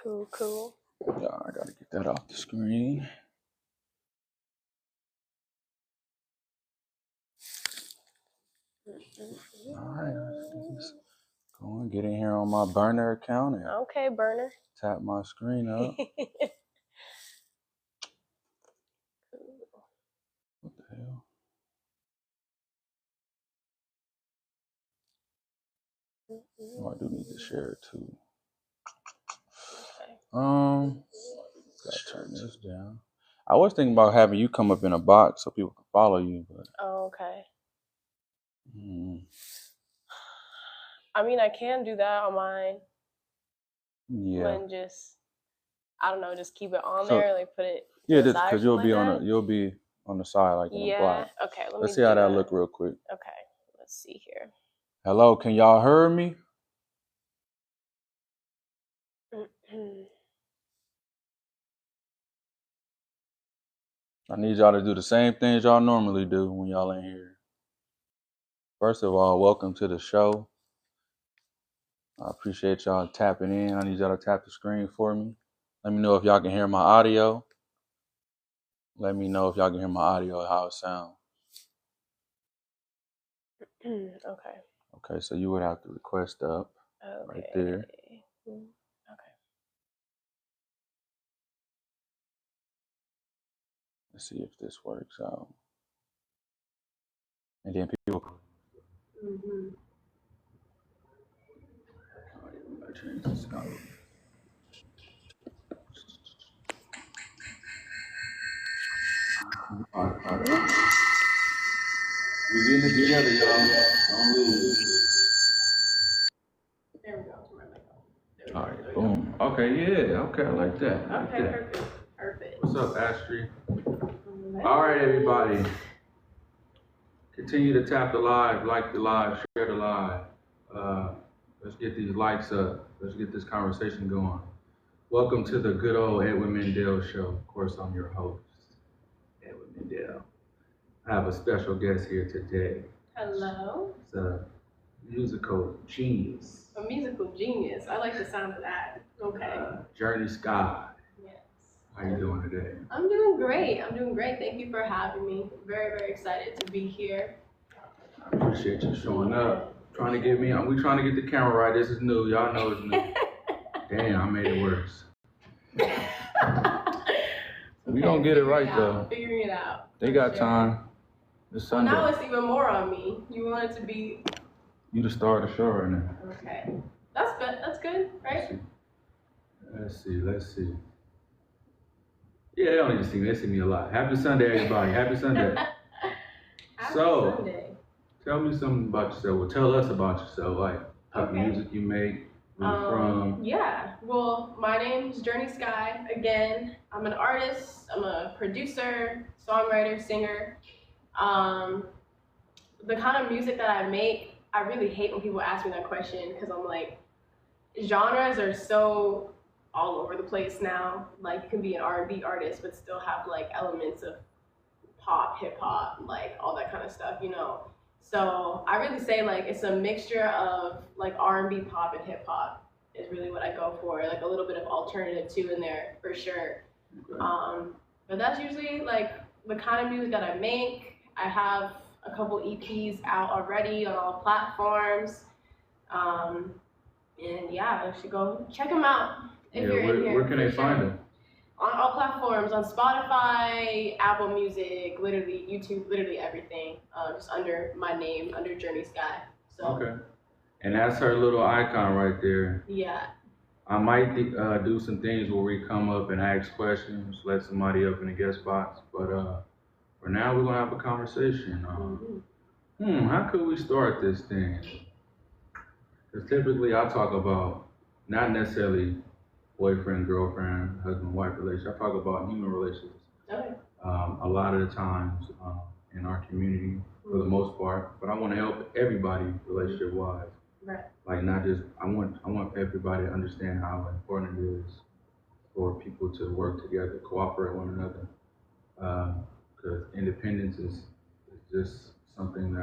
Cool. Yeah, I gotta get that off the screen. All right, let's go and get in here on my burner account and Okay, burner. tap my screen up. What the hell? Oh, I do need to share it too. Okay. Gotta turn this down. I was thinking about having you come up in a box so people can follow you, but okay. I mean, I can do that on mine. Yeah. And just, I don't know, just keep it on there, like put it. Yeah, just because you'll be on the side, like in a block. Okay. Let's see how that look real quick. Okay. Let's see here. Hello, can y'all hear me? I need y'all to do the same things y'all normally do when y'all in here. First of all, welcome to the show. I appreciate y'all tapping in. I need y'all to tap the screen for me. Let me know if y'all can hear my audio. Let me know if y'all can hear my audio, how it sounds. Okay. Okay, so you would have to request up right there. Okay. Let's see if this works out. And then people. Change this out. All right. We're getting it together, y'all. Don't lose. There we go. All right, boom. Okay, yeah. Okay, I like that. Perfect. What's up, Astrid? All right, everybody. Continue to tap the live, like the live, share the live. Let's get these likes up. Let's get this conversation going. Welcome to the good old Edwin Mendel Show. Of course, I'm your host, Edwin Mendel. I have a special guest here today. Hello. It's a musical genius. A musical genius. I like the sound of that. Okay. Journey Skye. Yes. How you doing today? I'm doing great. Thank you for having me. Very, very excited to be here. I appreciate you showing up. Trying to get me on. We trying to get the camera right. This is new. Y'all know it's new. Damn, I made it worse. We gonna get it right though. Figuring it out. They got time. It's Sunday. Now it's even more on me. You want it to be. You the star of the show right now. Okay. That's good, right? Let's see. Yeah, they don't need to see me. They see me a lot. Happy Sunday, everybody. Happy Sunday. Happy Sunday. Tell me something about yourself. Well, tell us about yourself. Like, type of music you make, where you from. Yeah. Well, my name is Journey Skye. Again, I'm an artist. I'm a producer, songwriter, singer. The kind of music that I make, I really hate when people ask me that question because I'm like, genres are so all over the place now. Like, you can be an R&B artist but still have like elements of pop, hip hop, like all that kind of stuff, you know. So I really say like it's a mixture of like R&B, pop, and hip hop is really what I go for. Like a little bit of alternative too in there for sure. Okay. But that's usually like the kind of music that I make. I have a couple EPs out already on all platforms. And yeah, you should go check them out if you're in here. Where can they find them? On all platforms, on Spotify, Apple Music, literally YouTube, literally everything. Just under my name, under Journey Skye. So. Okay. And that's her little icon right there. Yeah. I might do some things where we come up and ask questions, let somebody up in the guest box. But for now, we're gonna have a conversation. How could we start this thing? Because typically I talk about not necessarily boyfriend, girlfriend, husband, wife relationship. I talk about human relationships. Okay. A lot of the times in our community, for the most part, but I want to help everybody relationship-wise. Right. Like not just I want everybody to understand how important it is for people to work together, cooperate with one another. Because independence is just something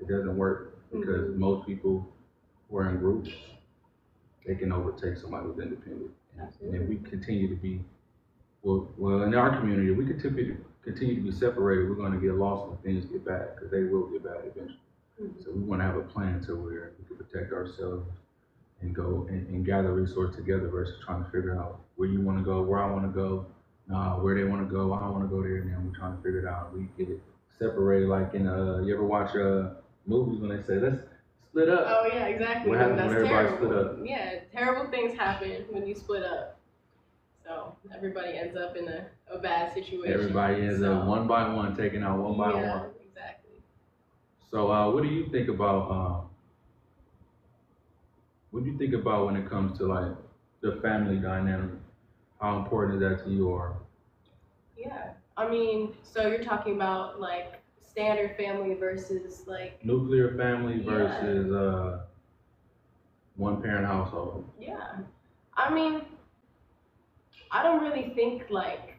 it doesn't work because most people who are in groups, they can overtake somebody who's independent. Absolutely. And if we continue to be, well, in our community, if we continue to be separated, we're going to get lost when things get bad, because they will get bad eventually. Mm-hmm. So we want to have a plan to where we can protect ourselves and go and gather resources together versus trying to figure out where you want to go, where I want to go, where they want to go, I don't want to go there, and then we're trying to figure it out. We get it separated, like in you ever watch movies when they say let's split up? Oh yeah, exactly. What happens That's when everybody terrible. split up? Yeah, terrible things happen when you split up. So everybody ends up in a bad situation. Everybody ends up one by one, taking out one by one. Yeah, exactly. So what do you think about what do you think about when it comes to like the family dynamic? How important is that to you? Or yeah, I mean, so you're talking about like standard family versus like nuclear family versus one parent household? Yeah, I mean, I don't really think like,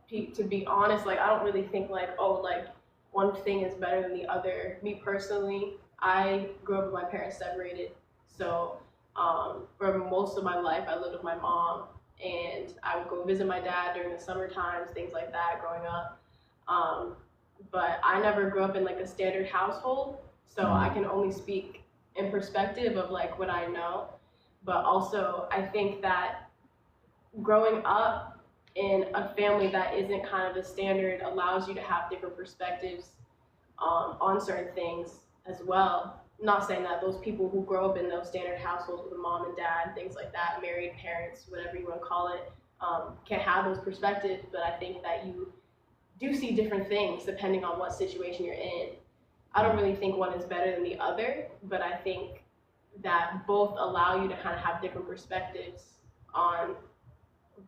to be honest, like I don't really think like, oh, like one thing is better than the other. Me personally, I grew up with my parents separated, so for most of my life I lived with my mom, and I would go visit my dad during the summer times, things like that growing up. But I never grew up in like a standard household, so I can only speak in perspective of like what I know. But also I think that growing up in a family that isn't kind of the standard allows you to have different perspectives on certain things as well. Not saying that those people who grow up in those standard households with a mom and dad, things like that, married parents, whatever you want to call it, can't have those perspectives, but I think that you do see different things depending on what situation you're in. I don't really think one is better than the other, but I think that both allow you to kind of have different perspectives on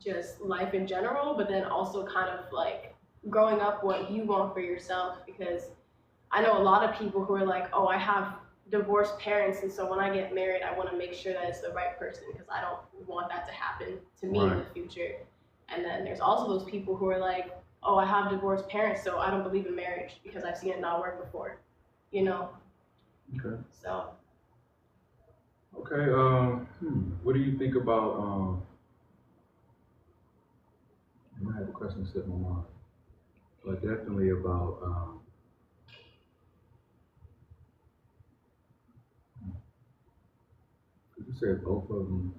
just life in general, but then also kind of like growing up what you want for yourself. Because I know a lot of people who are like, oh, I have divorced parents, and so when I get married, I want to make sure that it's the right person because I don't want that to happen to me in the future. And then there's also those people who are like, oh, I have divorced parents, so I don't believe in marriage because I've seen it not work before, you know? Okay. So. Okay, what do you think about, I have a question set in my mind, but definitely about, you said both of them.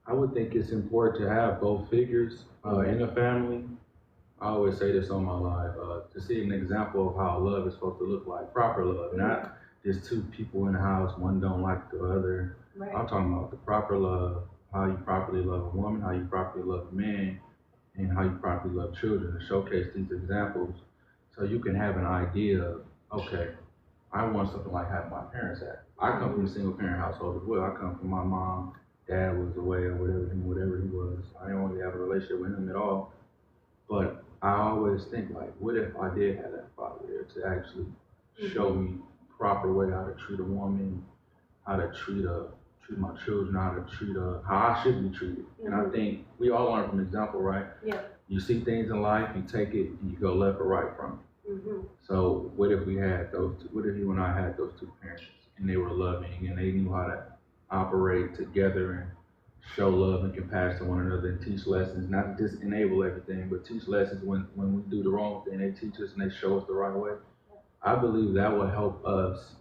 I would think it's important to have both figures in a family. I always say this on my live, to see an example of how love is supposed to look like, proper love, not just two people in the house, one don't like the other. Right. I'm talking about the proper love, how you properly love a woman, how you properly love a man, and how you properly love children, to showcase these examples so you can have an idea of, okay, I want something like how my parents had. I come from a single parent household as well. I come from my mom, dad was away or whatever he was. I didn't really have a relationship with him at all. But I always think like, what if I did have that father there to actually show me proper way how to treat a woman, how to treat my children, how to treat how I should be treated. And I think we all learn from example, right? Yeah. You see things in life, you take it, and you go left or right from it. So what if we had those two, what if you and I had those two parents and they were loving and they knew how to operate together and show love and compassion to one another and teach lessons, not just enable everything, but teach lessons when we do the wrong thing. They teach us and they show us the right way. I believe that would help us.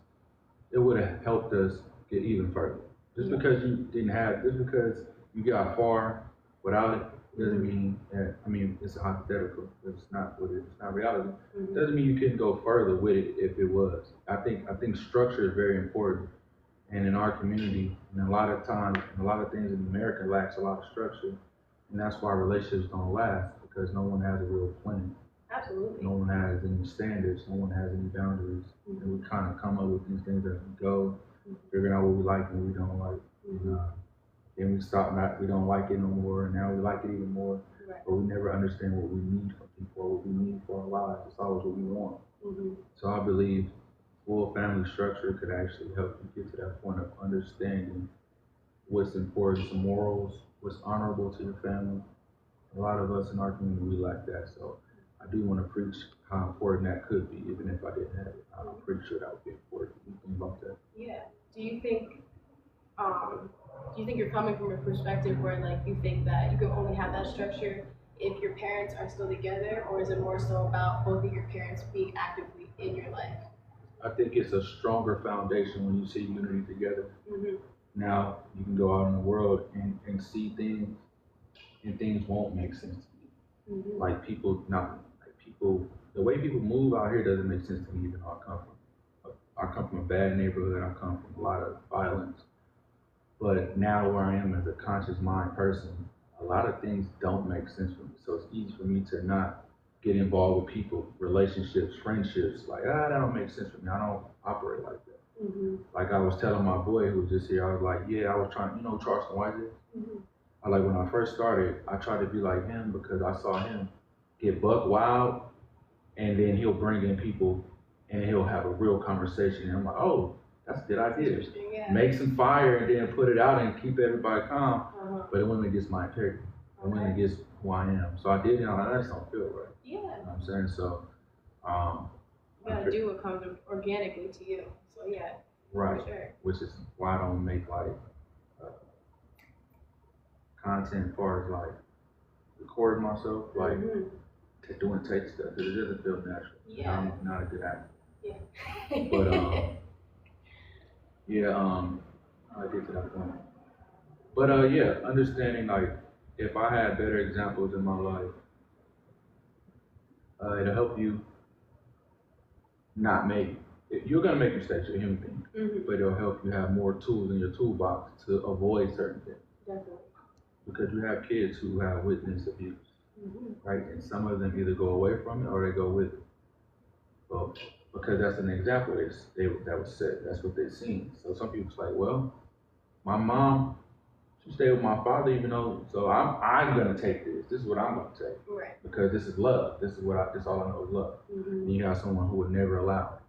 It would have helped us get even further. Just because you got far without it doesn't mean that, I mean, it's a hypothetical. It's not what it's not reality. Doesn't mean you couldn't go further with it if it was. I think structure is very important. And in our community, and a lot of times, and a lot of things in America lacks a lot of structure. And that's why relationships don't last, because no one has a real plan. Absolutely. No one has any standards, no one has any boundaries. And we kind of come up with these things as we go, figuring out what we like and what we don't like. And then we we don't like it no more, and now we like it even more. Right. But we never understand what we need from people or what we need for our lives. It's always what we want. So I believe full family structure could actually help you get to that point of understanding what's important to morals, what's honorable to your family. A lot of us in our community, we lack that. So I do want to preach how important that could be, even if I didn't have it. I'm pretty sure that would be important. You think about that? Yeah. Do you think Do you think you're coming from a perspective where like you think that you can only have that structure if your parents are still together, or is it more so about both of your parents being actively in your life? I think it's a stronger foundation when you see unity together. Mm-hmm. Now you can go out in the world and see things, and things won't make sense to you. Mm-hmm. Like people, not like people, the way people move out here doesn't make sense to me. Even though I come from a bad neighborhood. I come from a lot of violence. But now where I am as a conscious mind person, a lot of things don't make sense for me. So it's easy for me to not get involved with people, relationships, friendships. Like, that don't make sense for me. I don't operate like that. Mm-hmm. Like I was telling my boy who was just here, I was like, yeah, I was trying, Charleston White is? Mm-hmm. I like when I first started, I tried to be like him because I saw him get buck wild, and then he'll bring in people and he'll have a real conversation. And I'm like, oh, that's a good idea. Yeah. Make some fire and then put it out and keep everybody calm. Uh-huh. But it went against my integrity. It went against who I am. So I did it, and I'm like, that just don't feel right. Yeah. You know what I'm saying? So, you gotta do what comes organically to you. So yeah. Right. For sure. Which is why I don't make like content as far as like recording myself, like doing take stuff, because it doesn't feel natural. Yeah. I'm not a good actor. Yeah. But yeah, I get to that point. But yeah, understanding like if I had better examples in my life, it'll help you not make. You're gonna make mistakes, you're a human being, but it'll help you have more tools in your toolbox to avoid certain things. Definitely. Because you have kids who have witnessed abuse, right? And some of them either go away from it or they go with it. Well, because that's an example that was said. That's what they've seen. So some people's like, well, my mom, she stayed with my father, even though. So I'm gonna take this. This is what I'm gonna take. Right. Because this is love. This is all I know is love. And you have someone who would never allow it.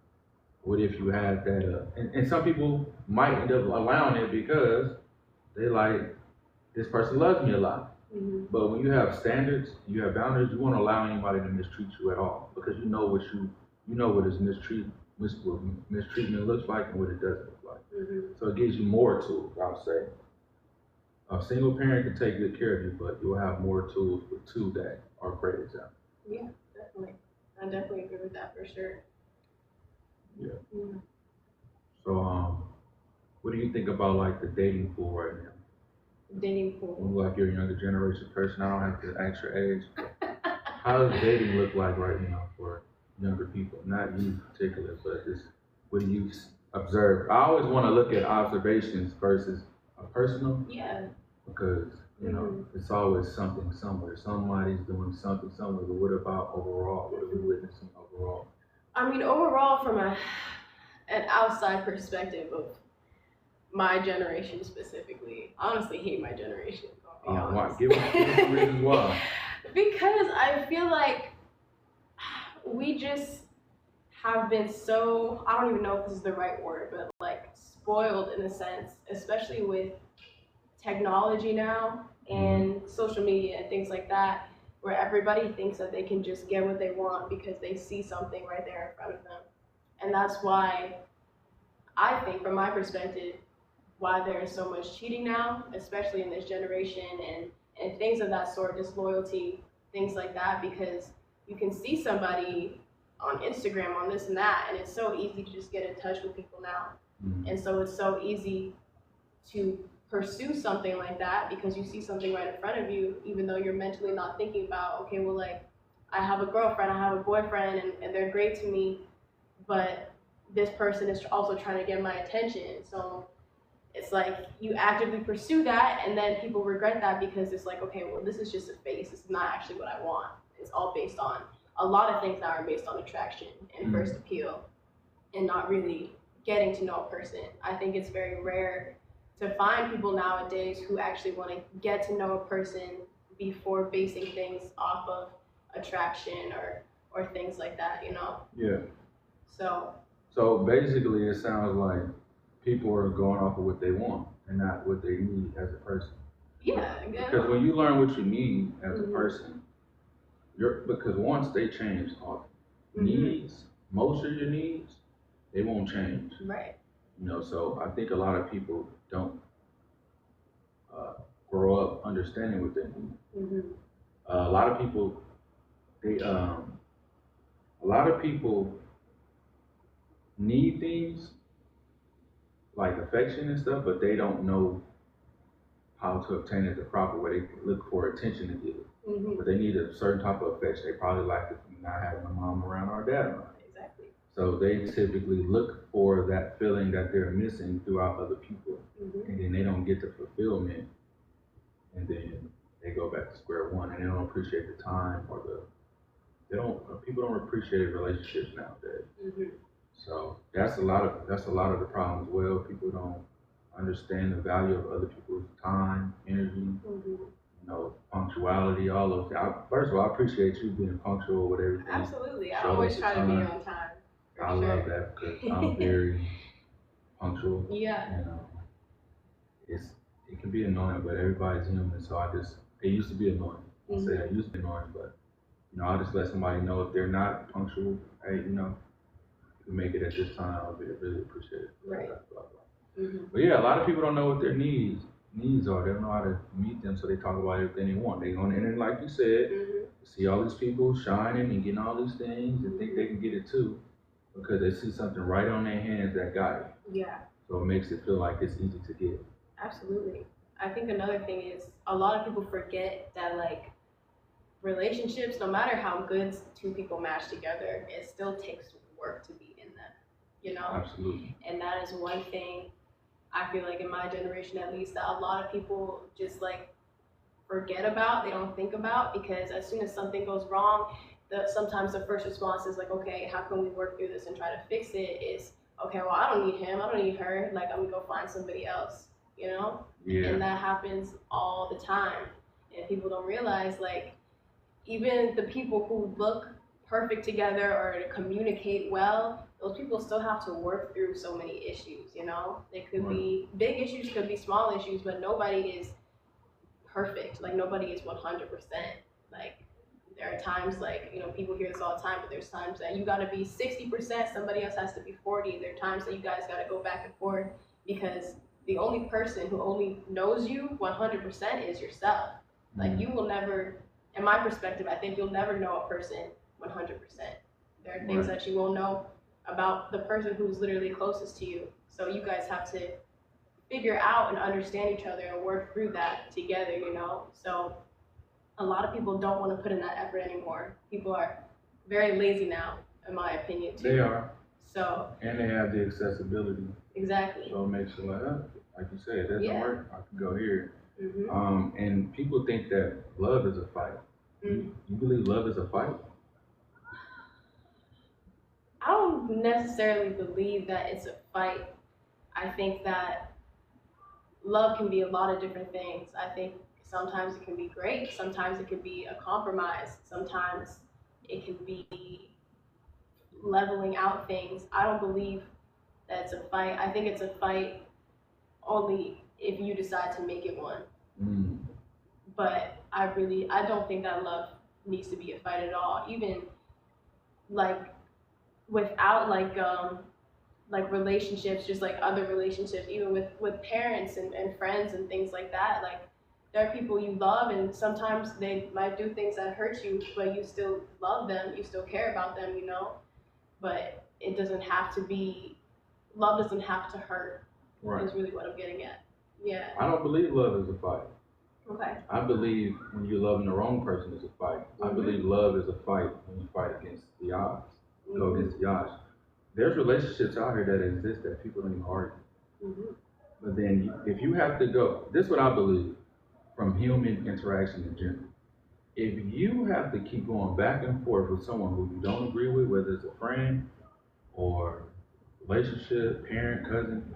What if you had that? And some people might end up allowing it because they like, this person loves me a lot. But when you have standards, you have boundaries, you won't allow anybody to mistreat you at all because you know what his mistreatment looks like and what it doesn't look like. So it gives you more tools, I would say. A single parent can take good care of you, but you'll have more tools with two that are great examples. Yeah, definitely. I definitely agree with that for sure. Yeah. So, what do you think about like the dating pool right now? Dating pool. Like you're a younger generation person. I don't have to ask your age. How does dating look like right now for younger people? Not you in particular, but just what do you observe? I always want to look at observations versus a personal. Yeah. Because it's always something somewhere. Somebody's doing something somewhere. But what about overall? What are we witnessing overall? I mean, overall, from an outside perspective of my generation specifically, I honestly hate my generation. Why? Give us some reasons why. Because I feel like we just have been so, I don't even know if this is the right word, but like spoiled in a sense, especially with technology now and social media and things like that, where everybody thinks that they can just get what they want because they see something right there in front of them. And that's why I think, from my perspective, why there is so much cheating now, especially in this generation, and things of that sort, disloyalty, things like that, because you can see somebody on Instagram, on this and that, and it's so easy to just get in touch with people now. And so it's so easy to pursue something like that because you see something right in front of you, even though you're mentally not thinking about, okay, well, like, I have a girlfriend, I have a boyfriend, and they're great to me, but this person is also trying to get my attention. So it's like you actively pursue that, and then people regret that because it's like, okay, well, this is just a phase. This is not actually what I want. It's all based on a lot of things that are based on attraction and first appeal, and not really getting to know a person. I think it's very rare to find people nowadays who actually want to get to know a person before basing things off of attraction or things like that, Yeah. So basically, it sounds like people are going off of what they want and not what they need as a person. Yeah. Because when you learn what you need as a person, because once they change often. Needs, most of your needs, they won't change. Right. So I think a lot of people don't grow up understanding what they need. Mm-hmm. A lot of people, they a lot of people need things like affection and stuff, but they don't know how to obtain it the proper way. They look for attention to get it, but they need a certain type of affection. They probably like it from not having a mom around or a dad around. Exactly. So they typically look for that feeling that they're missing throughout other people, and then they don't get the fulfillment, and then they go back to square one, and they don't appreciate the time or people don't appreciate relationships nowadays. So that's a lot of the problem as well. People don't understand the value of other people's time, energy, punctuality, all those things. First of all, I appreciate you being punctual with everything. Absolutely, I always try to be on time. I love that because I'm very punctual. Yeah. It can be annoying, but everybody's human. So it used to be annoying. I say it used to be annoying, but I'll just let somebody know if they're not punctual. Hey, you make it at this time. I'll really appreciate it. Right. Blah, blah. But yeah, a lot of people don't know what their needs are. They don't know how to meet them, so they talk about everything they want. They go on the internet, like you said, see all these people shining and getting all these things and think they can get it too because they see something right on their hands that got it. Yeah. So it makes it feel like it's easy to get. Absolutely. I think another thing is a lot of people forget that like relationships, no matter how good two people match together, it still takes work to be in them, Absolutely. And that is one thing I feel like in my generation at least that a lot of people just like forget about, they don't think about, because as soon as something goes wrong, sometimes the first response is like, okay, how can we work through this and try to fix it? Is okay, well, I don't need him, I don't need her, like I'm gonna go find somebody else, Yeah. And that happens all the time, and people don't realize like even the people who look perfect together or to communicate well, those people still have to work through so many issues, They could be big issues, could be small issues, but nobody is perfect. Like nobody is 100%. Like there are times like, people hear this all the time, but there's times that you gotta be 60%, somebody else has to be 40. There are times that you guys gotta go back and forth because the only person who only knows you 100% is yourself. Like you will never, in my perspective, I think you'll never know a person 100%. There are things that you won't know about the person who's literally closest to you. So you guys have to figure out and understand each other and work through that together, So a lot of people don't want to put in that effort anymore. People are very lazy now, in my opinion, too. They are. So. And they have the accessibility. Exactly. So it makes it like you said, it doesn't work. I can go here. Mm-hmm. And people think that love is a fight. You believe love is a fight? I don't necessarily believe that it's a fight. I think that love can be a lot of different things. I think sometimes it can be great. Sometimes it can be a compromise. Sometimes it can be leveling out things. I don't believe that it's a fight. I think it's a fight only if you decide to make it one. But I don't think that love needs to be a fight at all. Even like without like relationships, just like other relationships, even with parents and friends and things like that. Like there are people you love and sometimes they might do things that hurt you, but you still love them, you still care about them, But it doesn't have to be, love doesn't have to hurt. Right. Is really what I'm getting at. Yeah. I don't believe love is a fight. Okay. I believe when you're loving the wrong person is a fight. I believe love is a fight when you fight against the odds. Go against the odds. There's relationships out here that exist that people don't even argue. But then if you have to go, this is what I believe from human interaction in general. If you have to keep going back and forth with someone who you don't agree with, whether it's a friend or relationship, parent, cousin,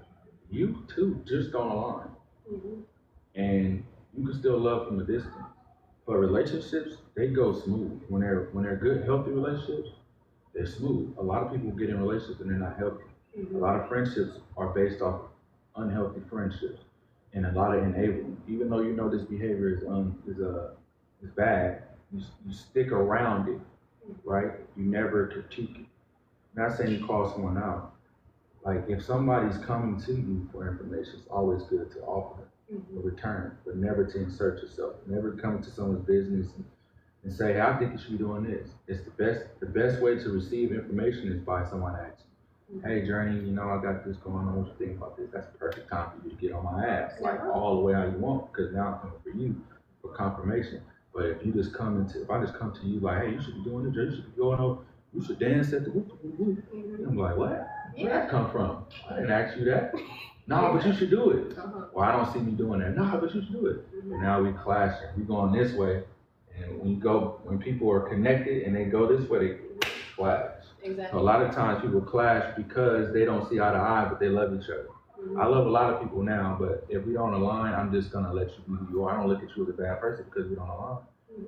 you two just don't align. And you can still love from a distance. But relationships, they go smooth. When they're good, healthy relationships, they're smooth. A lot of people get in relationships and they're not healthy. A lot of friendships are based off unhealthy friendships and a lot of enabling. Even though this behavior is bad, you stick around it, right? You never critique it. Not saying you call someone out. Like if somebody's coming to you for information, it's always good to offer a return, but never to insert yourself. Never come into someone's business and say, hey, I think you should be doing this. It's the best way to receive information is by someone asking. Hey, Journey, I got this going on. What you think about this? That's the perfect time for you to get on my ass, like all the way how you want, because now I'm coming for you for confirmation. But if I just come to you like, hey, you should be doing this, you should be going over, you should dance at the whoop, whoop, whoop. I'm like, what? Where'd that come from? I didn't ask you that. No, but you should do it. Well, I don't see me doing that. No, but you should do it. And now we clashing. We going this way, and when people are connected and they go this way, they clash. Exactly. So a lot of times people clash because they don't see eye to eye, but they love each other. I love a lot of people now, but if we don't align, I'm just gonna let you be who you are. I don't look at you as a bad person because we don't align.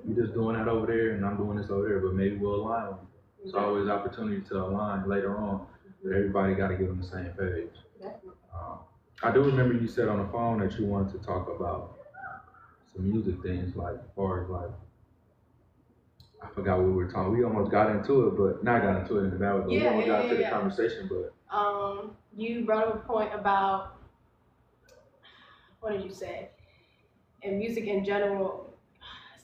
You're just doing that over there, and I'm doing this over there, but maybe we'll align. It's always opportunity to align later on, but everybody got to get on the same page. I do remember you said on the phone that you wanted to talk about some music things, like as far as like, I forgot what we were talking. We almost got into it, but not got into it in the bad way, but we almost got into the conversation. But you brought up a point about, what did you say? In music in general,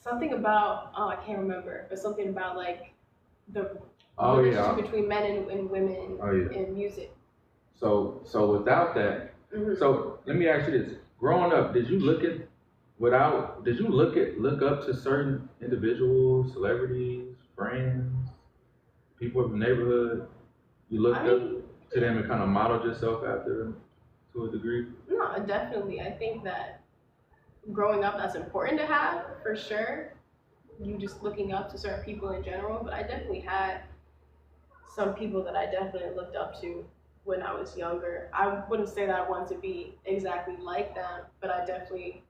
something about, I can't remember, but something about like the relationship between men and women in music. So without that, so let me ask you this: growing up, did you look up to certain individuals, celebrities, friends, people in the neighborhood? You looked up to them and kind of modeled yourself after them to a degree? No, definitely. I think that growing up, that's important to have, for sure. You just looking up to certain people in general, but I definitely had some people that I definitely looked up to when I was younger. I wouldn't say that I wanted to be exactly like them, but I definitely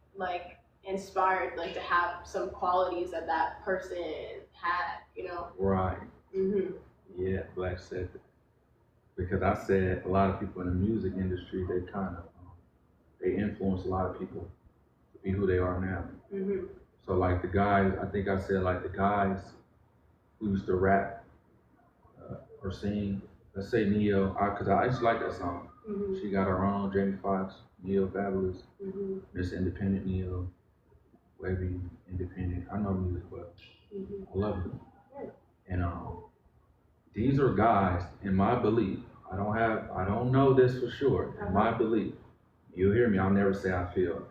inspired to have some qualities that person had, Right. Yeah, Black said that. Because I said a lot of people in the music industry, they influence a lot of people to be who they are now. So like the guys, I think I said like the guys who used to rap or sing, let's say Neo, because I used to like that song. She got her own, Jamie Foxx, Neo Fabulous, Miss Independent Neo, Wavy Independent. I know music, but I love it. And these are guys, in my belief, I don't know this for sure, in my belief, you'll hear me, I'll never say I feel.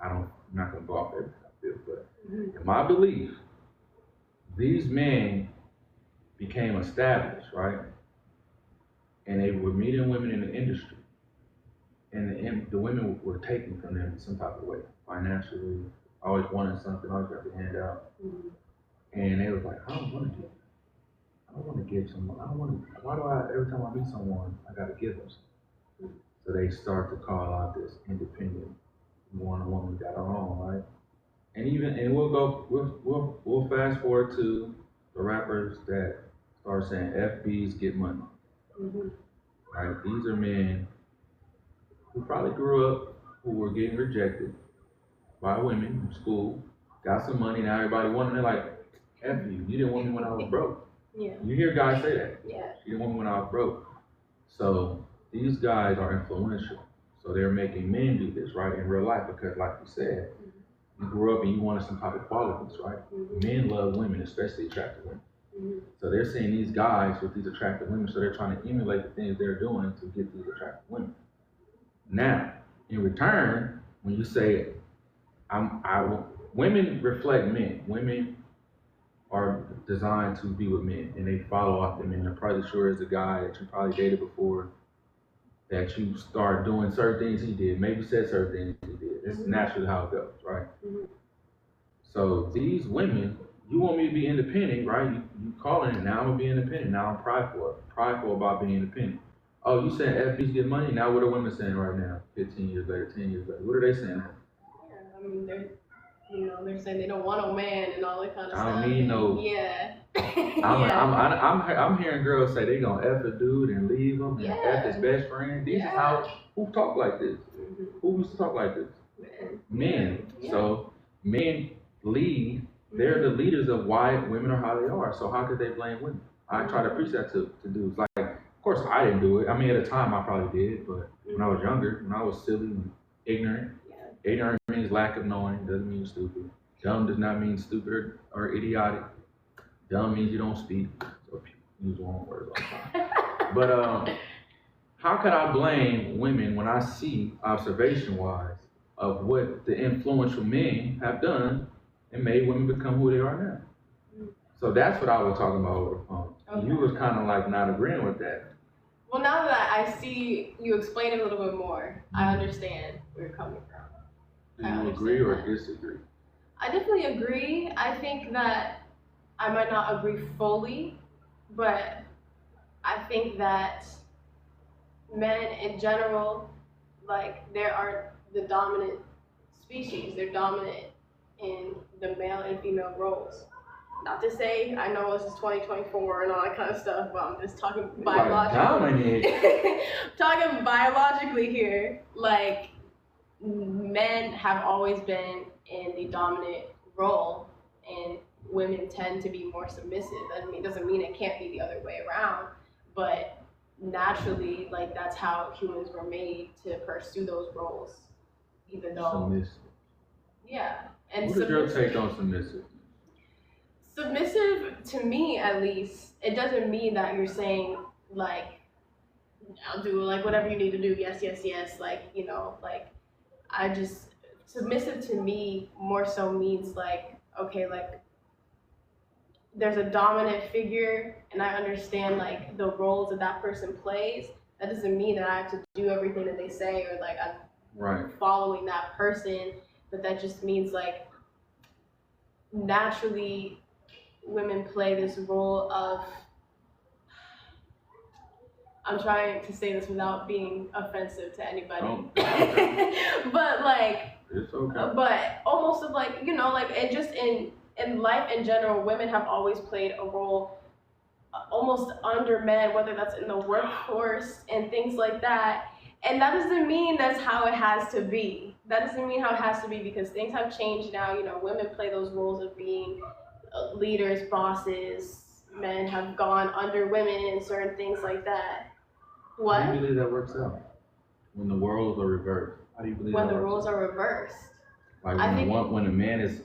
I'm not gonna go off everything I feel, but in my belief, these men became established, right? And they were meeting women in the industry. And the women were taken from them in some type of way, financially, always wanting something, always got their hand out. And they was like, I don't want to do that. I don't want to give someone, why do every time I meet someone, I got to give them something? So they start to call out this independent woman got her own, right? And we'll fast forward to the rappers that start saying FBs get money. Right? These are men who probably grew up who were getting rejected by women in school, got some money, now everybody wanted it, like, F you didn't want me when I was broke. Yeah. You hear guys say that. Yeah. You didn't want me when I was broke. So these guys are influential. So they're making men do this, right, in real life, because like you said, you grew up and you wanted some type of qualities, right? Men love women, especially attractive women. So they're seeing these guys with these attractive women, so they're trying to emulate the things they're doing to get these attractive women. Now, in return, when you say, women reflect men. Women are designed to be with men, and they follow after men. I'm probably sure as a guy that you probably dated before, that you start doing certain things he did, maybe said certain things he did. It's naturally how it goes, right? So these women, you want me to be independent, right? You calling it, now I'm gonna be independent, now I'm prideful about being independent. Oh, you saying FBs get money? Now what are women saying right now? 15 years later, 10 years later, what are they saying? Yeah, I mean, they're saying they don't want no man and all that kind of stuff. I don't need no. Yeah. I'm hearing girls say they gonna F a dude and leave him and F his best friend. These is who talk like this? Who used to talk like this? Men. Yeah. So men lead. They're the leaders of why women are how they are. So how could they blame women? I try to preach that to dudes. Like, of course I didn't do it. I mean, at the time I probably did, but when I was younger, when I was silly and ignorant. Yeah. Ignorant means lack of knowing, doesn't mean stupid. Dumb does not mean stupid or idiotic. Dumb means you don't speak. So people use wrong words all the time. But how could I blame women when I see observation-wise of what the influential men have done and made women become who they are now? So that's what I was talking about over the phone. Okay. You was kind of like not agreeing with that. Well, now that I see you explain it a little bit more, I understand where you're coming from. Do you agree or disagree? I definitely agree. I think that I might not agree fully, but I think that men in general, like, they are the dominant species. They're dominant in the male and female roles. Not to say, I know this is 2024 and all that kind of stuff, but I'm just talking biologically. Talking biologically here, like, men have always been in the dominant role, and women tend to be more submissive. Doesn't mean it can't be the other way around, but naturally, like, that's how humans were made to pursue those roles, even though. Submissive. Yeah. And what is your take on submissive? Submissive, to me at least, it doesn't mean that you're saying, like, I'll do, like, whatever you need to do, yes, yes, yes, like, you know, like, submissive to me more so means, like, okay, like, there's a dominant figure, and I understand, like, the roles that person plays. That doesn't mean that I have to do everything that they say, or, like, I'm following that person, but that just means, like, naturally, women play this role of, I'm trying to say this without being offensive to anybody, but, like, it's okay. But almost of, like, you know, like, and just in life in general, women have always played a role almost under men, whether that's in the workforce and things like that. And that doesn't mean that's how it has to be. That doesn't mean how it has to be, because things have changed now. You know, women play those roles of being leaders, bosses. Men have gone under women and certain things like that. What? How do you believe that works out? When the roles are reversed. How do you believe when that the works roles out? are reversed? Like when a man is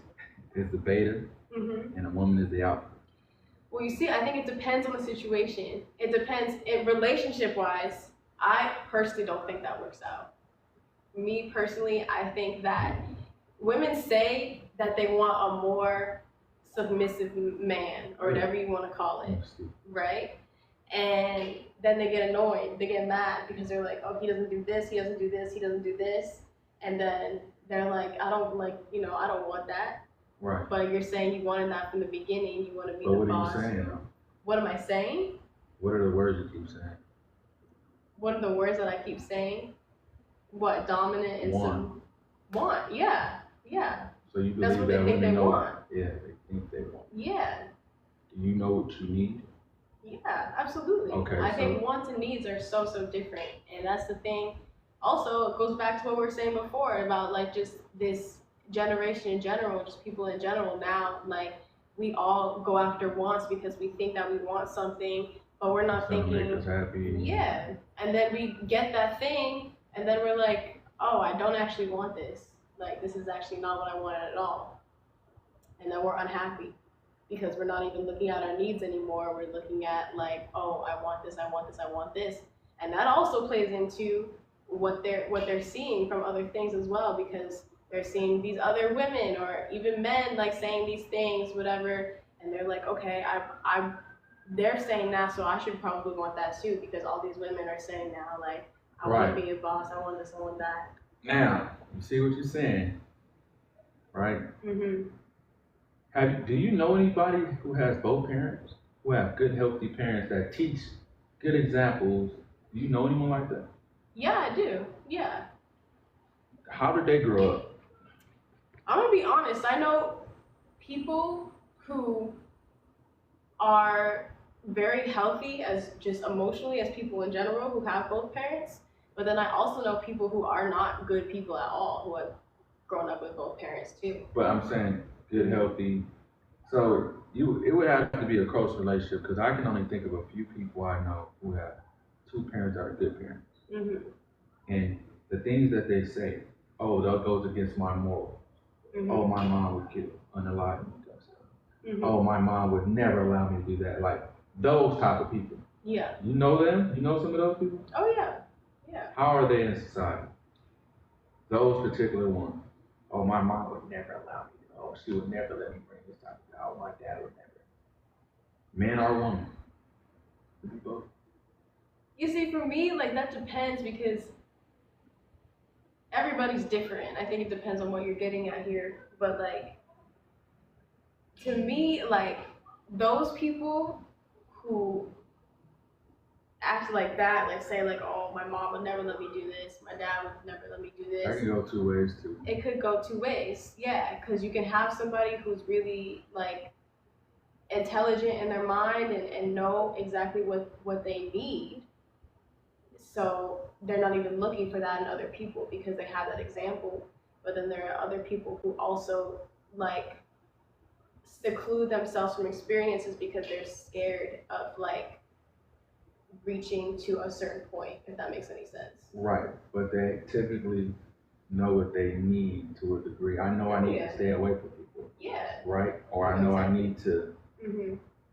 the beta, and a woman is the alpha. Well, you see, I think it depends on the situation. It depends. Relationship-wise, I personally don't think that works out. Me personally, I think that women say that they want a more submissive man, or whatever you want to call it, right? And then they get annoyed, they get mad, because they're like, oh, he doesn't do this, he doesn't do this, he doesn't do this. And then they're like, I don't want that. Right. But you're saying you wanted that from the beginning, you want to be the boss. What are you saying, though? What am I saying? What are the words you keep saying? What are the words that I keep saying? What, dominant and want, yeah. So you believe that's what that they think they want. Yeah, they think they want. Yeah. Do you know what you need? Yeah, absolutely. Okay, I think wants and needs are so different, and that's the thing. Also, it goes back to what we were saying before about, like, just this generation in general, just people in general now, like, we all go after wants because we think that we want something, but we're not thinking. Make us happy. Yeah, and then we get that thing, and then we're like, oh, I don't actually want this. Like, this is actually not what I wanted at all. And then we're unhappy because we're not even looking at our needs anymore. We're looking at, like, oh, I want this, I want this, I want this. And that also plays into what they're seeing from other things as well, because they're seeing these other women or even men, like, saying these things, whatever, and they're like, okay, they're saying that, so I should probably want that too, because all these women are saying now, like, I want to be a boss, I want this, I want that. Now, you see what you're saying, right? Mm-hmm. Do you know anybody who has both parents, who have good, healthy parents that teach good examples? Do you know anyone like that? Yeah, I do. Yeah. How did they grow up? I'm gonna be honest. I know people who are very healthy, as just emotionally, as people in general, who have both parents. But then I also know people who are not good people at all, who have grown up with both parents too. But I'm saying good, healthy. So it would have to be a close relationship, because I can only think of a few people I know who have two parents that are good parents. Mm-hmm. And the things that they say oh, that goes against my morals. Mm-hmm. Oh, my mom would kill, unalive me, that stuff. Mm-hmm. Oh, my mom would never allow me to do that. Like those type of people. Yeah. You know them? You know some of those people? Oh yeah. Yeah. How are they in society? Those particular ones. Oh, my mom would never allow me to. Oh, she would never let me bring this type of. Oh, my dad would never. Man or woman? Both. You see, for me, like that depends because everybody's different. I think it depends on what you're getting at here. But like to me, like those people who act like that, like say like, oh, my mom would never let me do this, my dad would never let me do That this. can go two ways too. It could go two ways, yeah, because you can have somebody who's really like intelligent in their mind and know exactly what they need. So they're not even looking for that in other people because they have that example. But then there are other people who also like seclude themselves from experiences because they're scared of like reaching to a certain point, if that makes any sense. Right, but they typically know what they need to a degree. I know I need to stay away from people. Yeah. Right? Or I know I need to,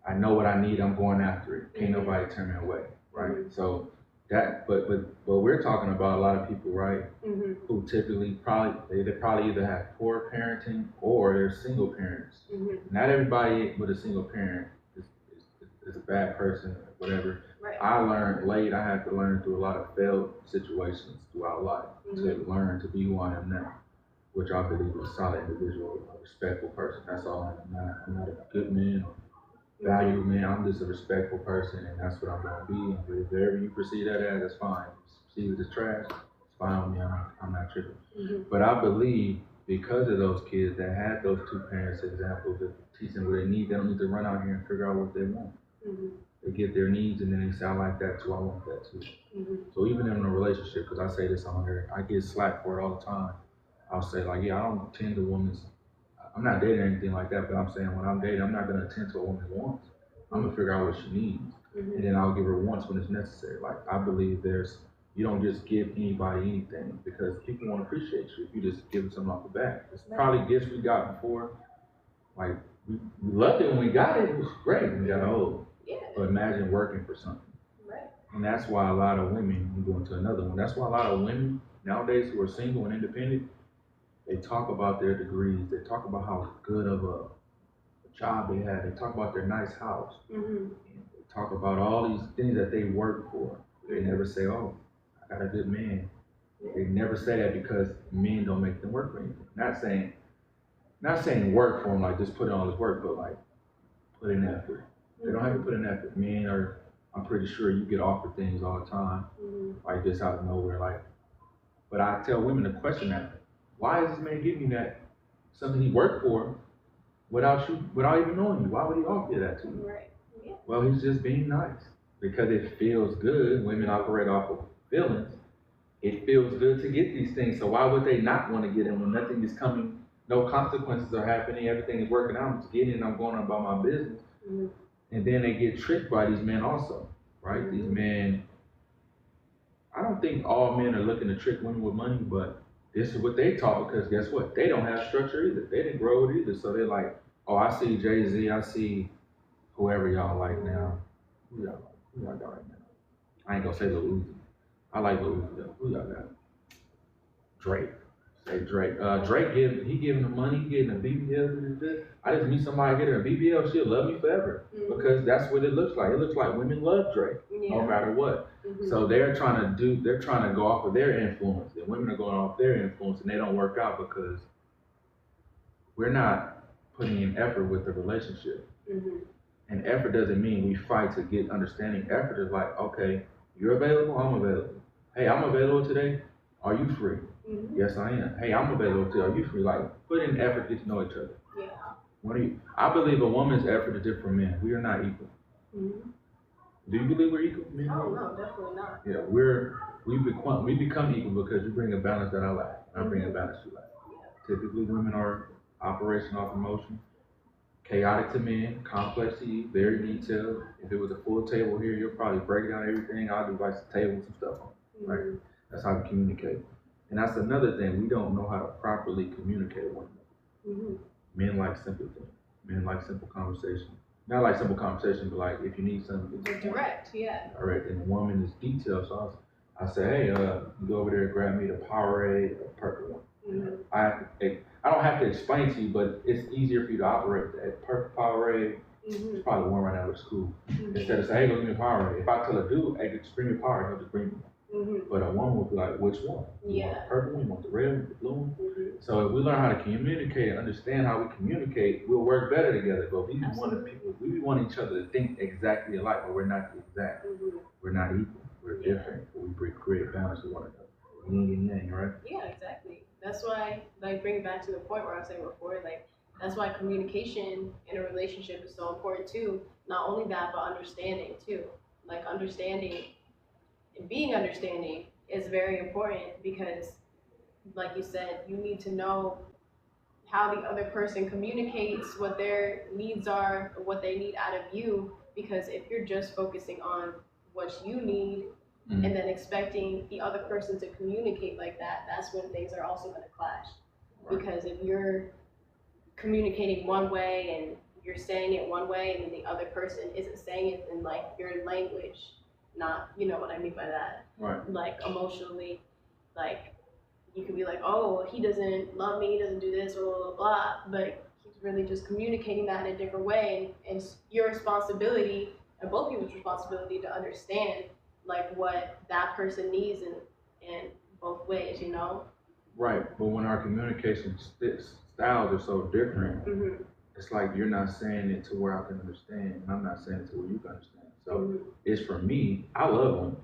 I know what I need, I'm going after it. Can't nobody turn me away, right? So that, but we're talking about a lot of people, right? Who typically they probably either have poor parenting or they're single parents. Not everybody with a single parent is a bad person or whatever. Right. I learned late. I had to learn through a lot of failed situations throughout life to learn to be who I am now, which I believe is a solid individual, a respectful person. That's all I am. I'm not a good man or valued man. I'm just a respectful person, and that's what I'm going to be. And whatever you perceive that as, that's fine. If you perceive it as trash, it's fine with me. I'm not tripping. But I believe because of those kids that had those two parents examples that teach them what they need, they don't need to run out here and figure out what they want. They get their needs and then they say, I like that too, I want that too. So even in a relationship, because I say this on here, I get slack for it all the time. I'll say like, yeah, I don't tend to women's, I'm not dating or anything like that, but I'm saying when I'm dating, I'm not going to attend to a woman's wants. I'm going to figure out what she needs. And then I'll give her wants when it's necessary. Like I believe you don't just give anybody anything because people won't appreciate you if you just give them something off the bat. It's probably gifts we got before. Like we loved it when we got it. It was great when we got old. Yeah. But imagine working for something. Right. And that's why a lot of women, we go into another one, that's why a lot of women nowadays who are single and independent, they talk about their degrees, they talk about how good of a job they had, they talk about their nice house, they talk about all these things that they work for. They never say, oh, I got a good man. They never say that because men don't make them work for anything. Not saying work for them, like just put in all this work, but like put in effort. They don't have to put in effort. Men are, I'm pretty sure you get offered things all the time, like just out of nowhere. Like, but I tell women to question that. Why is this man giving you that something he worked for without even knowing you? Why would he offer you that to you? Right. Yeah. Well, he's just being nice because it feels good. Women operate off of feelings. It feels good to get these things. So why would they not want to get in when nothing is coming? No consequences are happening. Everything is working out. I'm just getting in. I'm going about my business. And then they get tricked by these men also, right? These men, I don't think all men are looking to trick women with money, but this is what they taught because guess what? They don't have structure either. They didn't grow it either. So they're like, oh, I see Jay-Z, I see whoever y'all like now. Who y'all got right now? I ain't gonna say Lil Uzi. I like Lil Uzi though. Who y'all got? Drake. Say Drake. Drake giving the money, he getting a BBL. I just meet somebody get her a BBL, she'll love me forever because that's what it looks like. It looks like women love Drake, no matter what. So they're trying to go off of their influence, and women are going off their influence, and they don't work out because we're not putting in effort with the relationship. And effort doesn't mean we fight to get understanding. Effort is like, okay, you're available, I'm available. Hey, I'm available today. Are you free? Yes, I am. Hey, I'm available today. Are you free? Like, put in effort to get to know each other. Yeah. What are you? I believe a woman's effort is different from men. We are not equal. Do you believe we're equal? Men? Oh no, definitely not. Yeah, we become equal because you bring a balance that I lack, and I bring a balance you lack. Typically, women are operation off emotion. Chaotic to men, complex to you, very detailed. If it was a full table here, you'll probably break down everything. I'll do like some tables and stuff on, right? That's how we communicate. And that's another thing, we don't know how to properly communicate with one another. Mm-hmm. Men like simple things. Men like simple conversation. Not like simple conversation, but like if you need something, it's direct, yeah. Direct. And the woman is detailed, so I say, hey, you go over there and grab me the Powerade, a purple one. Mm-hmm. I don't have to explain to you, but it's easier for you to operate that purple Powerade. Mm-hmm. It's probably the one right out of school. Mm-hmm. Instead of saying, hey, go give me a Powerade. If I tell a dude, hey, just bring me a Powerade, he'll just bring me one. Mm-hmm. But a woman would be like, which one? You want the purple one? You want the red one? The blue one? Mm-hmm. So if we learn how to communicate and understand how we communicate, we'll work better together. But we want each other to think exactly alike, but we're not exact. Mm-hmm. We're not equal. We're different. We create balance with one another. Yin and yang, right? Yeah, exactly. That's why, like, bring it back to the point where I was saying before, like, that's why communication in a relationship is so important too. Not only that, but understanding too. Like, understanding and being understanding is very important because, like you said, you need to know how the other person communicates, what their needs are, or what they need out of you. Because if you're just focusing on what you need and then expecting the other person to communicate like that, that's when things are also going to clash. Right. Because if you're communicating one way and you're saying it one way and then the other person isn't saying it in like your language, not, you know what I mean by that, right? Like emotionally, like you could be like, oh, he doesn't love me, he doesn't do this, blah, blah, blah, but he's really just communicating that in a different way, and it's your responsibility, and both people's responsibility, to understand like what that person needs in both ways, you know? Right, but when our communication styles are so different, it's like you're not saying it to where I can understand, and I'm not saying it to where you can understand. So it's for me, I love women.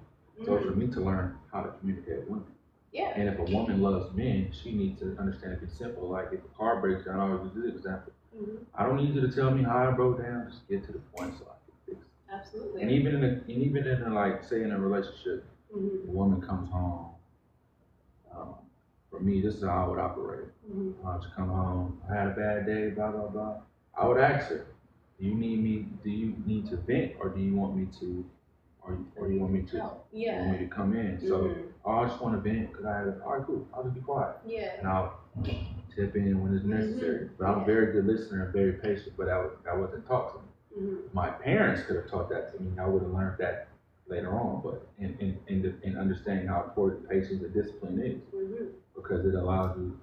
So it's for me to learn how to communicate with women. Yeah. And if a woman loves men, she needs to understand it's simple. Like if a car breaks down, I always do this example. I don't need you to tell me how I broke down. Just get to the point so I can fix it. Absolutely. And even in a, like, say in a relationship, the woman comes home. For me, this is how I would operate. I would come home. I had a bad day. Blah blah blah. I would ask her, do you need to vent, or do you want me to, or you want me to, you want me to come in? So I just want to vent because all right, cool. I'll just be quiet. Yeah. And I'll tip in when it's necessary. But I'm a very good listener and very patient, but I wasn't taught to me. My parents could have taught that to me. I would have learned that later on. But in understanding how important patience and discipline is, because it allows you,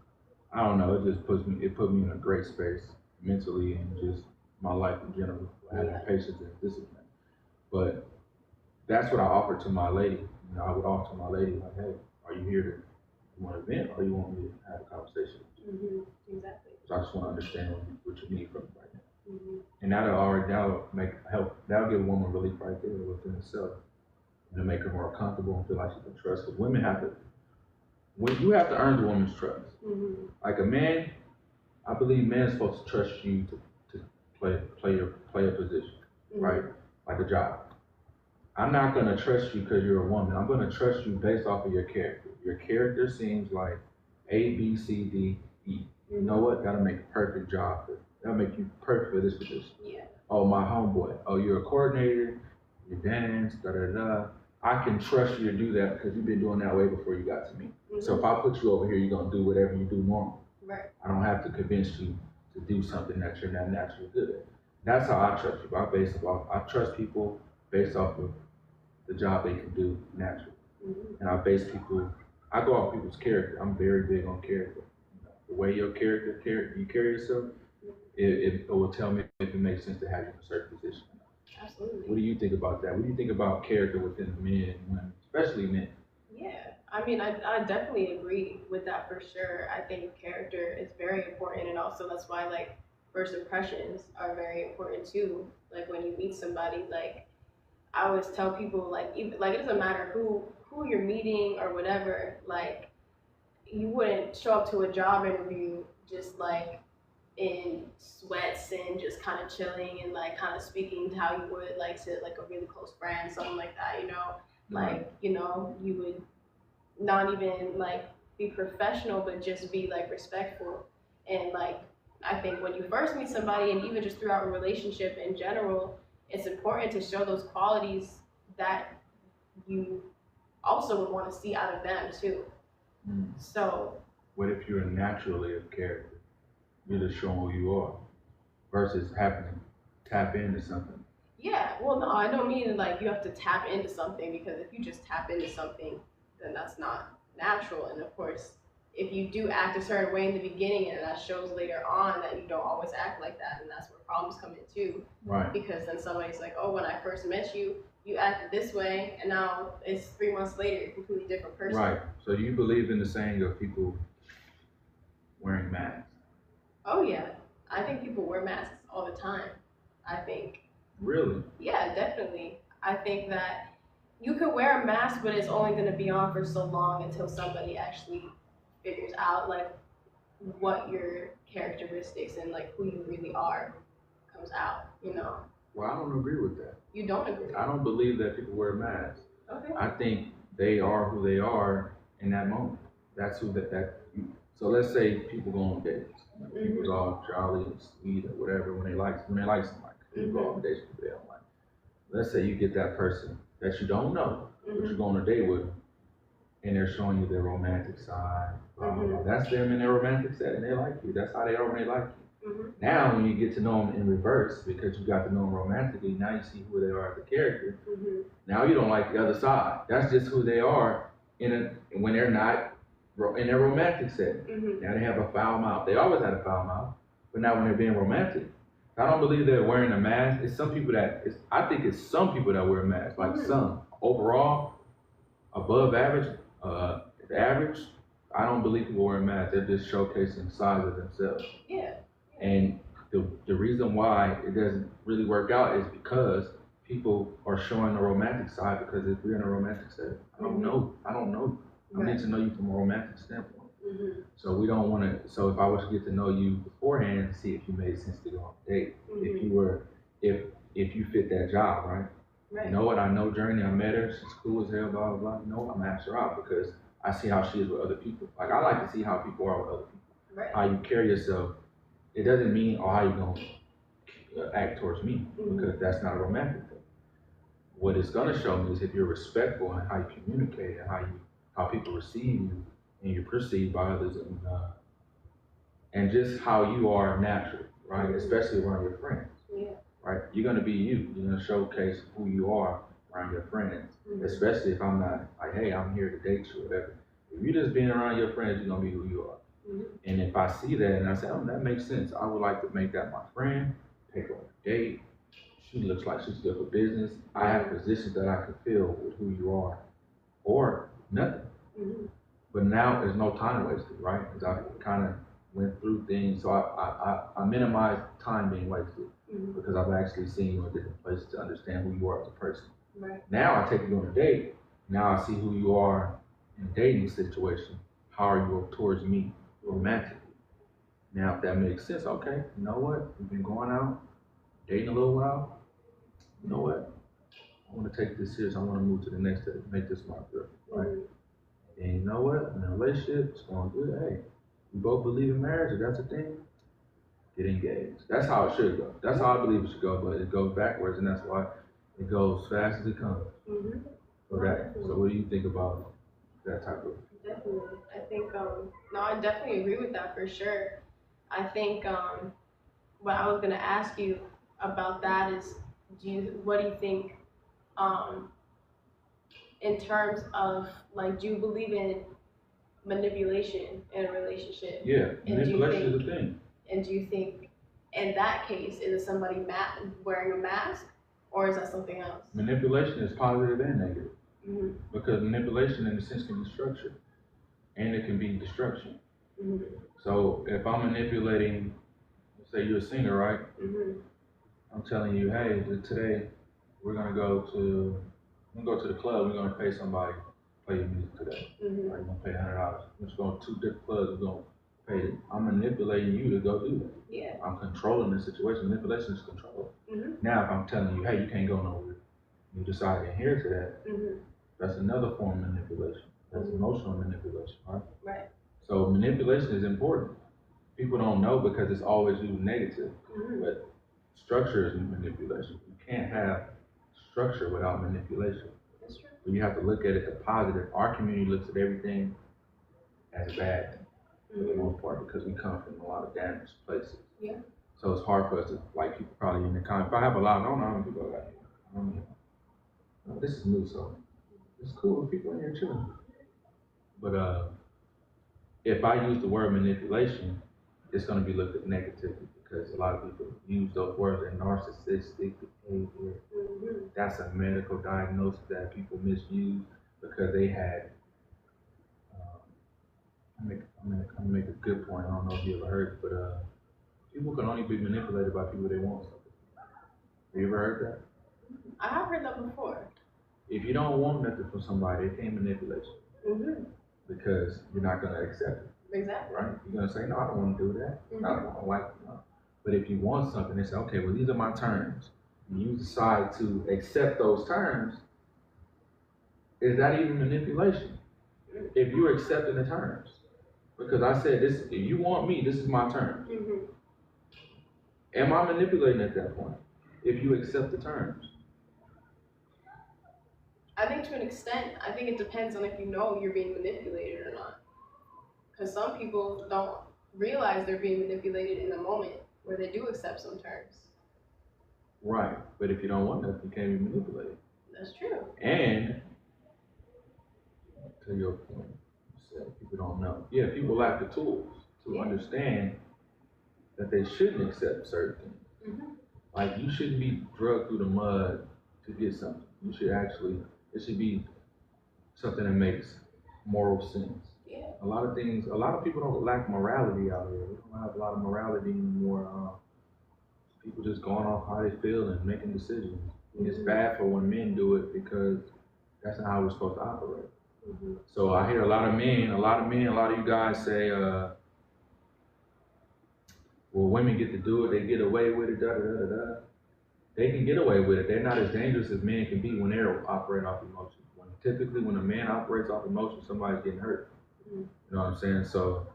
I don't know, it put me in a great space mentally and just my life in general, having patience and discipline. But that's what I offer to my lady. You know, I would offer to my lady, like, hey, are you here to, you want to vent, or you want me to have a conversation? Exactly. So I just want to understand what you need from me right now. And that'll give a woman relief right there within itself, and to make her more comfortable and feel like she can trust. Because women you have to earn the woman's trust. Like a man, I believe men is supposed to trust you to play a position, right? Like a job. I'm not going to trust you because you're a woman. I'm going to trust you based off of your character. Your character seems like A, B, C, D, E. You know what? That'll make a perfect job. That'll make you perfect for this position. Yeah. Oh, my homeboy. Oh, you're a coordinator. You dance, da-da-da. I can trust you to do that because you've been doing that way before you got to me. So if I put you over here, you're going to do whatever you do normal. Right. I don't have to convince you to do something that you're not naturally good at. That's how I trust people. I trust people based off of the job they can do naturally. And I go off people's character. I'm very big on character. The way you carry yourself, it will tell me if it makes sense to have you in a certain position. Absolutely. What do you think about that? What do you think about character within men and women, especially men? Yeah, I mean, I definitely agree with that for sure. I think character is very important, and also that's why, like, first impressions are very important too. Like, when you meet somebody, like, I always tell people, like, even, like, it doesn't matter who you're meeting or whatever, like, you wouldn't show up to a job interview just, like, in sweats and just kind of chilling and, like, kind of speaking how you would, like, to, like, a really close friend, something like that, you know? Like, you know, you would not even, like, be professional, but just be, like, respectful. And, like, I think when you first meet somebody, and even just throughout a relationship in general, it's important to show those qualities that you also would want to see out of them too. So. What if you're naturally a character? You're just showing who you are versus having to tap into something. Yeah, well, no, I don't mean like you have to tap into something, because if you just tap into something, then that's not natural. And of course, if you do act a certain way in the beginning and that shows later on that you don't always act like that, and that's where problems come in too. Right. Because then somebody's like, oh, when I first met you, you acted this way, and now it's 3 months later, you're a completely different person. Right. So do you believe in the saying of people wearing masks? Oh yeah, I think people wear masks all the time. I think. Really? Yeah, definitely. I think that you could wear a mask, but it's only going to be on for so long until somebody actually figures out like what your characteristics and like who you really are comes out, you know. Well, I don't agree with that. You don't agree? I don't believe that people wear masks. Okay. I think they are who they are in that moment. That's who so let's say people go on dates. People go all jolly and sweet or whatever when they like somebody. People go on dates with they don't like. Let's say you get that person that you don't know, but you go on a date with them, and they're showing you their romantic side. That's them in their romantic setting. They like you. That's how they are when they like you. Now, when you get to know them in reverse, because you got to know them romantically, now you see who they are as a character. Now you don't like the other side. That's just who they are when they're not in their romantic setting. Now they have a foul mouth. They always had a foul mouth, but now when they're being romantic, I don't believe they're wearing a mask. It's some people I think it's some people that wear masks, like some. Overall, above average, average, I don't believe people wear masks. They're just showcasing sides of themselves. Yeah. And the reason why it doesn't really work out is because people are showing the romantic side, because if you're in a romantic setting, I don't know. I need to know you from a romantic standpoint. So we don't want to. So if I was to get to know you beforehand, see if you made sense to go on a date, if you fit that job, right? You know what? I know Journey. I met her. She's cool as hell. Blah blah blah. No, I'm gonna ask her out because I see how she is with other people. Like I like to see how people are with other people. How you carry yourself. It doesn't mean how you gonna act towards me, because that's not a romantic thing. What it's gonna show me is if you're respectful and how you communicate and how people receive you and you're perceived by others, and just how you are naturally, right? Especially around your friends. Yeah. Right? You're gonna be you. You're gonna showcase who you are around your friends. Especially if I'm not like, hey, I'm here to date you or whatever. If you're just being around your friends, you're gonna be who you are. And if I see that and I say, oh, that makes sense, I would like to make that my friend, take her on a date. She looks like she's good for business. I have positions that I can fill with who you are, or nothing. But now there's no time wasted, right? Because I kind of went through things, so I minimize time being wasted because I've actually seen you in different places to understand who you are as a person. Right. Now I take you on a date. Now I see who you are in a dating situation. How are you towards me romantically? Now, if that makes sense, okay, you know what? We've been going out, dating a little while. You know what? I want to take this serious. I want to move to the next step, make this my girl, right? And you know what? In a relationship, it's going good. Hey, we both believe in marriage. If that's a thing, get engaged. That's how it should go. That's how I believe it should go. But it goes backwards, and that's why it goes fast as it comes. So what do you think about that type of? Definitely. I think no, I definitely agree with that for sure. I think what I was gonna ask you about that is, what do you think in terms of like, do you believe in manipulation in a relationship? Yeah, manipulation is a thing. And do you think in that case, is it somebody wearing a mask, or is that something else? Manipulation is positive and negative. Because manipulation in a sense can be structured, and it can be destruction. So if I'm manipulating, let's say you're a singer, right? I'm telling you, hey, today we're gonna go to the club. We're gonna pay somebody to play your music today. Like, we're gonna pay $100. We're just going to 2 different clubs. We're gonna pay. I'm manipulating you to go do that. Yeah. I'm controlling the situation. Manipulation is control. Now, if I'm telling you, hey, you can't go nowhere, you decide to adhere to that. That's another form of manipulation. That's emotional manipulation, right? Right. So manipulation is important. People don't know because it's always used negative. But structure is manipulation. You can't have structure without manipulation. That's true. So you have to look at it the positive. Our community looks at everything as bad for the most part because we come from a lot of damaged places. Yeah. So it's hard for us to, like, people probably in the comment. If I have a lot, I don't know how many people I got here. I don't know. This is new, so it's cool with people in here chilling. But if I use the word manipulation, it's going to be looked at negatively because a lot of people use those words as narcissistic behavior. That's a medical diagnosis that people misuse because they had. I'm gonna make a good point. I don't know if you ever heard it, but people can only be manipulated by people they want something. Have you ever heard that? I have heard that before. If you don't want nothing from somebody, they can't manipulate you because you're not gonna accept it. Exactly. Right? You're gonna say, no, I don't want to do that. I don't like it. No. But if you want something, they say, okay, well, these are my terms. And you decide to accept those terms. Is that even manipulation? If you're accepting the terms, because I said this, if you want me, this is my term. Am I manipulating at that point? If you accept the terms. I think to an extent, I think it depends on if you know you're being manipulated or not. Because some people don't realize they're being manipulated in the moment where they do accept some terms. Right, but if you don't want that, you can't be manipulated. That's true. And to your point, you said people don't know. Yeah, people lack the tools to understand that they shouldn't accept certain things. Like you shouldn't be drugged through the mud to get something. You should actually, it should be something that makes moral sense. Yeah. A lot of people don't lack morality out here. We don't have a lot of morality anymore. People just going off how they feel and making decisions. And it's bad for when men do it because that's not how we're supposed to operate. So I hear a lot of you guys say, well, women get to do it, they get away with it, da-da-da-da-da. They can get away with it. They're not as dangerous as men can be when they're operating off emotion. Typically, when a man operates off emotion, somebody's getting hurt. You know what I'm saying? So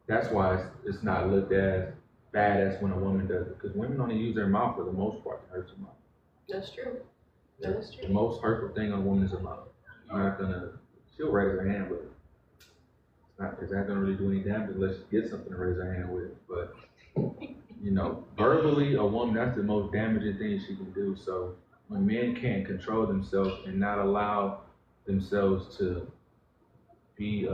that's why it's not looked as bad as when a woman does it. Because women only use their mouth for the most part to hurt somebody. That's true. That is true. The most hurtful thing on a woman is her mouth. She'll raise her hand with it. It's not gonna really do any damage unless she gets something to raise her hand with. But verbally, a woman, that's the most damaging thing she can do. So when men can't control themselves and not allow themselves to be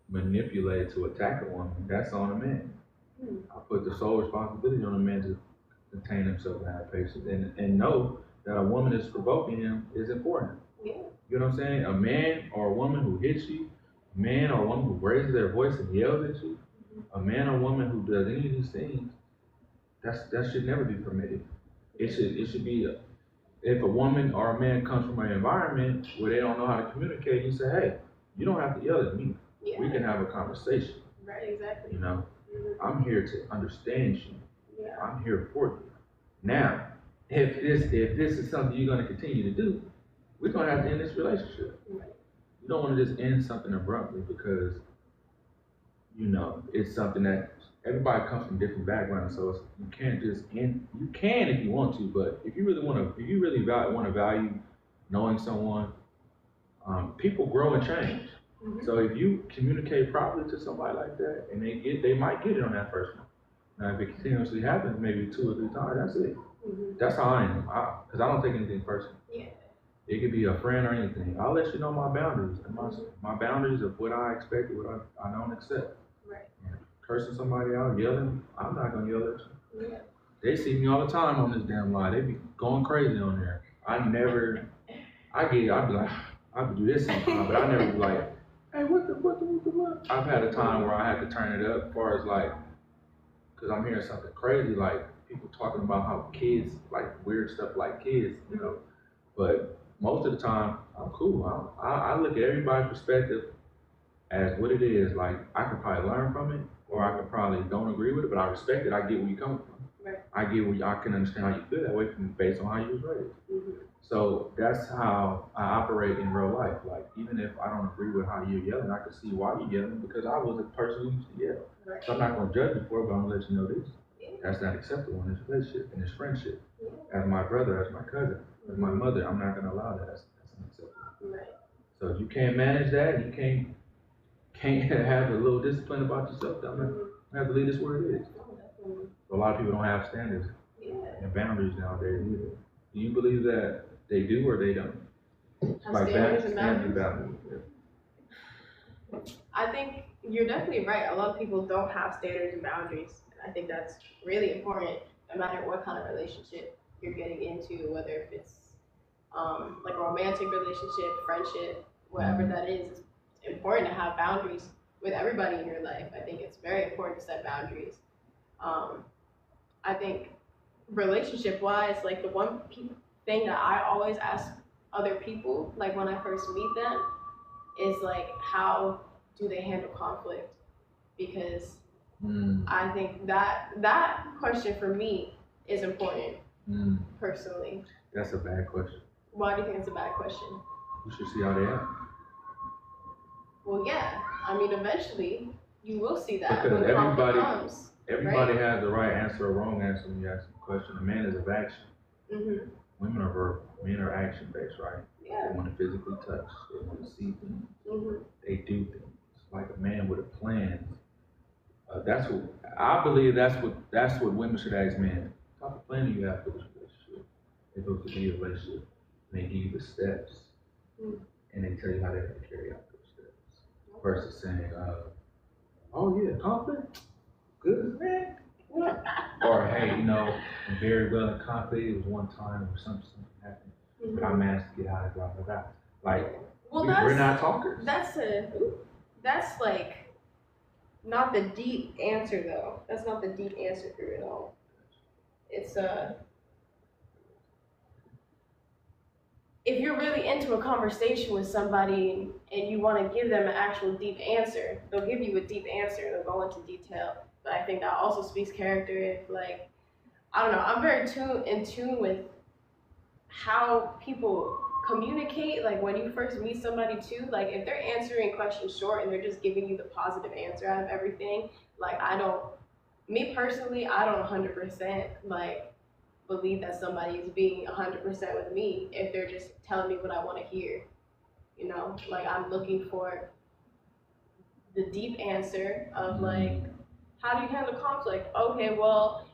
manipulated to attack a woman, that's on a man. I put the sole responsibility on a man to contain himself and have patience and know that a woman that's provoking him is important. Yeah. You know what I'm saying? A man or a woman who hits you, a man or a woman who raises their voice and yells at you, a man or woman who does any of these things, that should never be permitted. It should be if a woman or a man comes from an environment where they don't know how to communicate, you say, hey, you don't have to yell at me. Yeah. We can have a conversation. Right, exactly. I'm here to understand you. Yeah. I'm here for you. Now, if this is something you're going to continue to do, we're going to have to end this relationship. Right. You don't want to just end something abruptly because, it's something that everybody comes from different backgrounds, so you can't just end. You can if you want to, but if you really want to value knowing someone, people grow and change. So if you communicate properly to somebody like that, and they might get it on that first one. Now, if it continuously happens, maybe 2 or 3 times, that's it. That's how I am, because I don't take anything personal. Yeah. It could be a friend or anything. I'll let you know my boundaries, and my boundaries of what I expect and what I don't accept. Right. Cursing somebody out, yelling, I'm not gonna yell at you. Yeah. They see me all the time on this damn line. They be going crazy on there. I'd be like, I could do this sometimes, but I never be like, hey, what the? I've had a time where I had to turn it up as far as like, because I'm hearing something crazy, like people talking about how kids, like weird stuff like kids, But most of the time, I'm cool. I look at everybody's perspective as what it is. Like, I can probably learn from it, or I can probably don't agree with it, but I respect it. I get where you're coming from. Right. I can understand how you feel that way based on how you was raised. So that's how I operate in real life. Like, even if I don't agree with how you're yelling, I can see why you're yelling because I was a person who used to yell. Right. So I'm not going to judge you for it, but I'm going to let you know this. That's not acceptable in this relationship, in this friendship. As my brother, as my cousin, my mother, I'm not going to allow that. That's unacceptable. Right. So if you can't manage that, you can't can't have a little discipline about yourself, I'm gonna have to leave this where it is. A lot of people don't have standards and boundaries nowadays either. Do you believe that they do or they don't? Have standards and boundaries. boundaries? I think you're definitely right. A lot of people don't have standards and boundaries. And I think that's really important, no matter what kind of relationship you're getting into, whether if it's like a romantic relationship, friendship, whatever that is. It's important to have boundaries with everybody in your life. I think it's very important to set boundaries. I think relationship-wise, like the one thing that I always ask other people, like when I first meet them, is like, how do they handle conflict? Because I think that question for me is important, personally. That's a bad question. Why do you think it's a bad question? You should see how they act. Well, yeah. I mean, eventually you will see that because when conflict comes. Everybody right? has the right answer or wrong answer when you ask a question. A man is of action. Mm-hmm. Women are verbal. Men are action based, right? Yeah. They want to physically touch. They want to see things. Mm-hmm. They do things. Like a man with a plan. That's what I believe. That's what women should ask men. What type of plan do you have for this relationship? If it was to be a relationship, and they give you the steps, and they tell you how they're going to carry out those steps. Versus saying, "Oh yeah, conflict, good man." What? Or hey, I'm very well in conflict. It was one time or something happened, but I managed to get out of it. Blah blah blah. Like, we're not talkers. That's like not the deep answer though. That's not the deep answer for it all. It's if you're really into a conversation with somebody and you want to give them an actual deep answer, they'll give you a deep answer. They'll go into detail. But I think that also speaks character. If like, I don't know, I'm very in tune with how people communicate. Like when you first meet somebody too, like if they're answering questions short and they're just giving you the positive answer out of everything, like me personally, I don't 100% like believe that somebody is being 100% with me if they're just telling me what I want to hear. Like I'm looking for the deep answer of like, how do you handle conflict? Okay, well,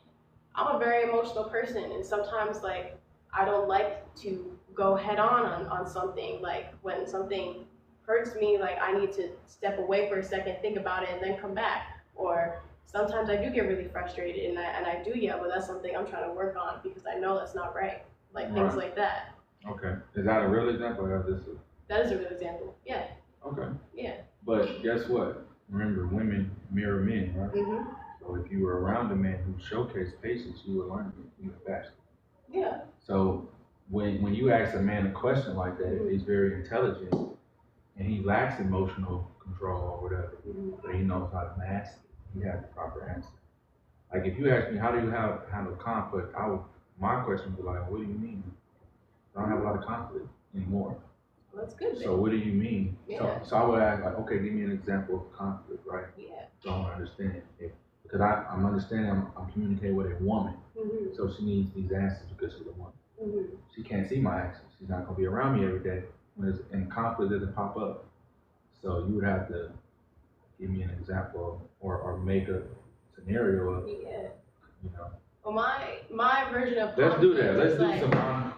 I'm a very emotional person, and sometimes like I don't like to go head on something. Like when something hurts me, like I need to step away for a second, think about it, and then come back. Or sometimes I do get really frustrated and I do yell, but that's something I'm trying to work on because I know that's not right. Like things like that. Okay. Is that a real example or is this That is a real example. Yeah. Okay. Yeah. But guess what? Remember, women mirror men, right? Mm-hmm. So if you were around a man who showcased patience, you would learn even faster. Yeah. So when you ask a man a question like that, if he's very intelligent and he lacks emotional control or whatever, but he knows how to master it, he has the proper answer. Like if you ask me, how do you handle conflict? My question would be like, what do you mean? I don't have a lot of conflict anymore. Well, that's good. So what do you mean? Yeah. So I would ask, like, okay, give me an example of conflict, right? Yeah. So I want to understand because I'm understanding I'm communicating with a woman, so she needs these answers because she's a woman. She can't see my actions. She's not going to be around me every day. And conflict doesn't pop up. So you would have to give me an example or make a scenario of, Well, my version of let's do that. Let's do like, some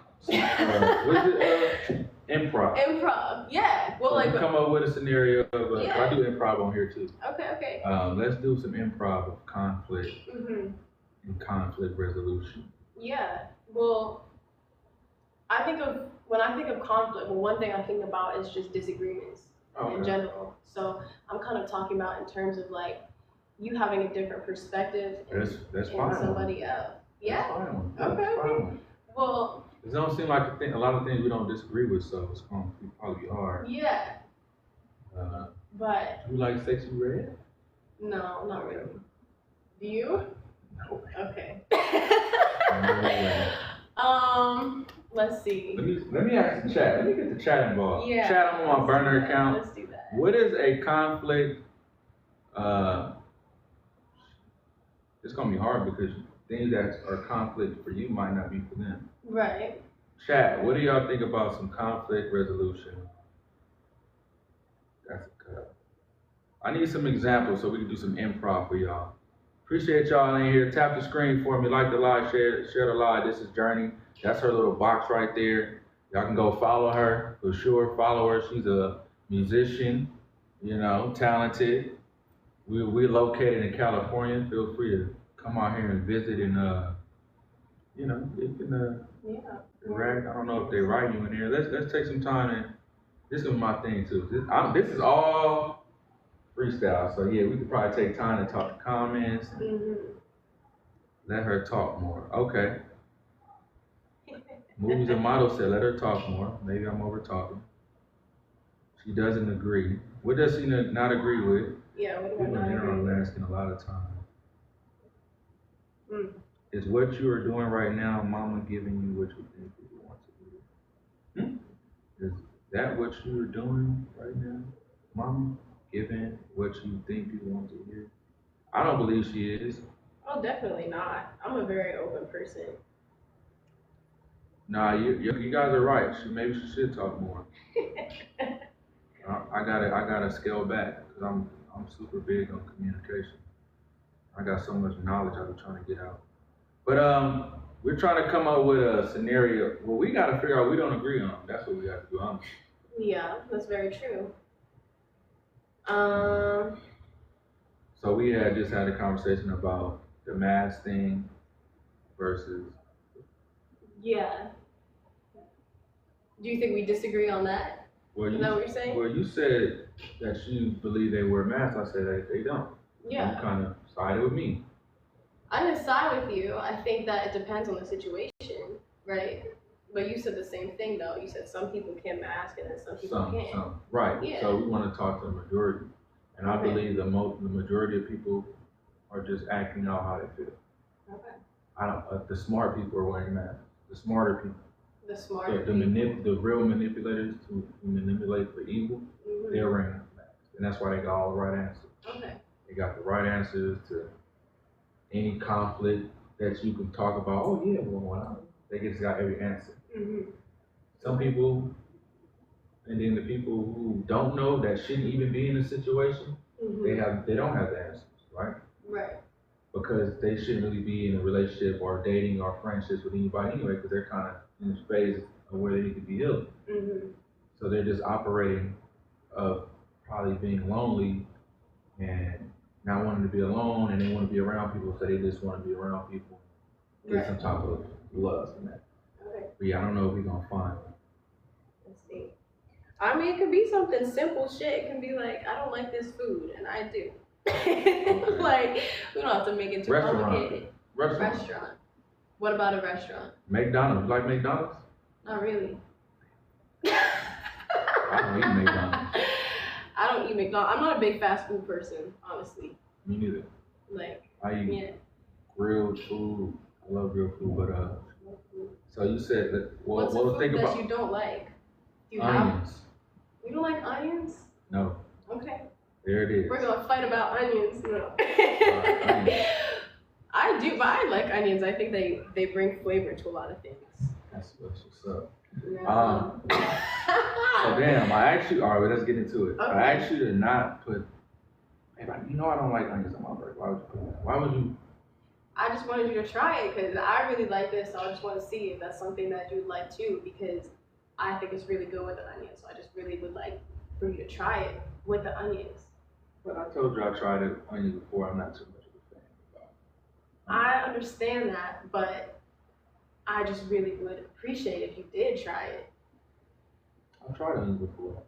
what is it? Improv. Improv, yeah. Well, so come up with a scenario of. I do improv on here too. Okay. Let's do some improv of conflict and conflict resolution. Yeah. Well, when I think of conflict, one thing I think about is just disagreements in general. So I'm kind of talking about in terms of like you having a different perspective in somebody else. Yeah. That's okay. Well. It don't seem like a lot of things we don't disagree with, so it's going to probably be hard. Yeah. But. You like sexy red? No, not really. Do you? No. Okay. No. Let's see. Let me ask the chat. Let me get the chat involved. Yeah. Chat, I'm on my burner account. Let's do that. What is a conflict? It's going to be hard because things that are conflict for you might not be for them. Right. Chat, what do y'all think about some conflict resolution? That's a cut. I need some examples so we can do some improv for y'all. Appreciate y'all in here. Tap the screen for me. Like the live, share the live. This is Journey. That's her little box right there. Y'all can go follow her for sure. Follow her. She's a musician, you know, talented. We're located in California. Feel free to come out here and visit and you know, you can I don't know if they write you in here. Let's take some time and this is my thing too. This is all freestyle. So yeah, we could probably take time to talk the comments. Let her talk more. Okay. Movies and models said let her talk more. Maybe I'm over talking. She doesn't agree. What does she not agree with? Yeah, what do People in general are asking a lot of time. Is what you are doing right now, mama giving you what you think you want to do? Is that what you are doing right now, mama? Giving what you think you want to hear? I don't believe she is. Oh, definitely not. I'm a very open person. Nah, you guys are right. Maybe she should talk more. I gotta scale back because I'm super big on communication. I got so much knowledge I've been trying to get out. But we're trying to come up with a scenario. Well, we got to figure out we don't agree on. That's what we have to do, honestly. Yeah, that's very true. So we just had a conversation about the mask thing versus. Yeah. Do you think we disagree on that? Is that what you're saying? Well, you said that you believe they wear masks. I said that they don't. Yeah. You kind of sided with me. I didn't side with you. I think that it depends on the situation, right? But you said the same thing, though. You said some people can mask and then some people can't. Right. Yeah. So we want to talk to the majority. And I believe the majority of people are just acting out how they feel. Okay. The smart people are wearing masks. The smarter people. The smarter people. The real manipulators who manipulate for evil, they're wearing masks. And that's why they got all the right answers. Okay. They got the right answers to any conflict that you can talk about. Oh yeah, well, they just got every answer. Some people, and then the people who don't know that shouldn't even be in a situation, they don't have the answers, right? Right. Because they shouldn't really be in a relationship or dating or friendships with anybody anyway, because they're kind of in this phase of where they need to be healed. So they're just operating of probably being lonely and not wanting to be alone, and they want to be around people, so they just want to be around people, get some type of love from that. Okay. But yeah, I don't know if we're gonna find it. Let's see. I mean, it could be something simple shit. It can be like, I don't like this food, and I do. Okay. Like, we don't have to make it too complicated. Restaurant. What about a restaurant? McDonald's. You like McDonald's? Not really. I don't eat McDonald's. I don't eat McDonald's. I'm not a big fast food person, honestly. Me neither. Like, I eat grilled food. I love grilled food, but so you said that. Well, what's the food that you don't like? Do you onions. You don't like onions? No. Okay. There it is. We're gonna fight about onions. No. Onions. I do, but I like onions. I think they bring flavor to a lot of things. That's what's up. Yeah. So damn, I asked you. All right, let's get into it. Okay. I asked you to not put. Hey, you know I don't like onions on my burger. Why would you put that? Why would you? I just wanted you to try it because I really like this. So I just want to see if that's something that you'd like too, because I think it's really good with the onions. So I just really would like for you to try it with the onions. But I told you I tried it onions before. I'm not too much of a fan about it. I understand that, but I just really would appreciate if you did try it. I've tried onions before.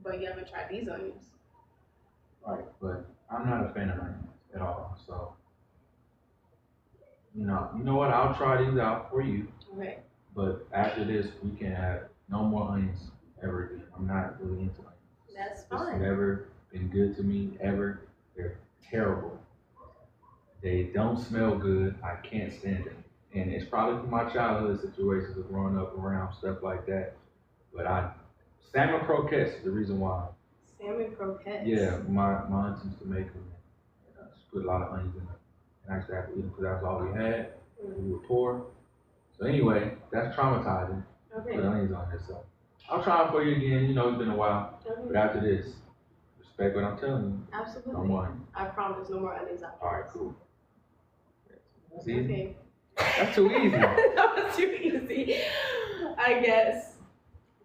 But you haven't tried these onions. Right, but I'm not a fan of onions at all. So, you know what? I'll try these out for you. Okay. But after this, we can have no more onions ever again. I'm not really into onions. That's fine. It's never been good to me, ever. They're terrible. They don't smell good. I can't stand them. And it's probably from my childhood situations of growing up around stuff like that. But salmon croquettes is the reason why. Salmon croquettes? Yeah, my auntie used to make them. And she put a lot of onions in them. And I used to have to eat them because that's all we had. We were poor. So anyway, that's traumatizing. Okay. Put onions on there. So I'll try it for you again. It's been a while. Okay. But after this, Respect what I'm telling you. Absolutely. No more. I promise, no more onions after. All right, cool. That's easy. Okay. That's too easy. That was too easy, I guess.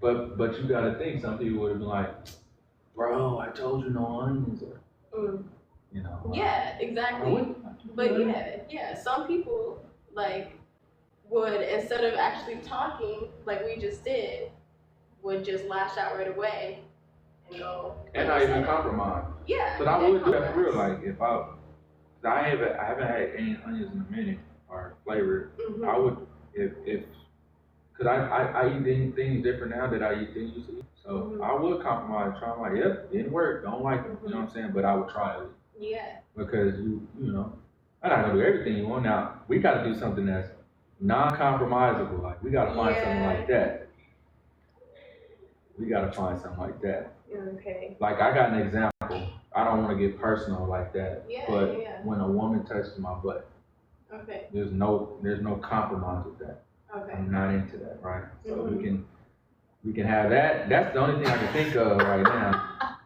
But you gotta think, some people would have been like, bro, I told you no onions. You know. Yeah, exactly. But yeah, some people like would, instead of actually talking like we just did, would just lash out right away and go. And not even compromise. Yeah. But I would do that for real. Like if I haven't had any onions in a minute or flavor. I would if because I eat things different now that I eat things used to eat. So I would compromise. Try like, yep, didn't work. Don't like it. You know what I'm saying? But I would try it. Yeah. Because you know, I'm not gonna do everything you want. Now we got to do something that's non-compromisable. Like we got to find something like that. We got to find something like that. Okay. Like I got an example. I don't want to get personal like that. But when a woman touches my butt, there's no compromise with that. Okay. I'm not into that, right? So we can have that. That's the only thing I can think of right now.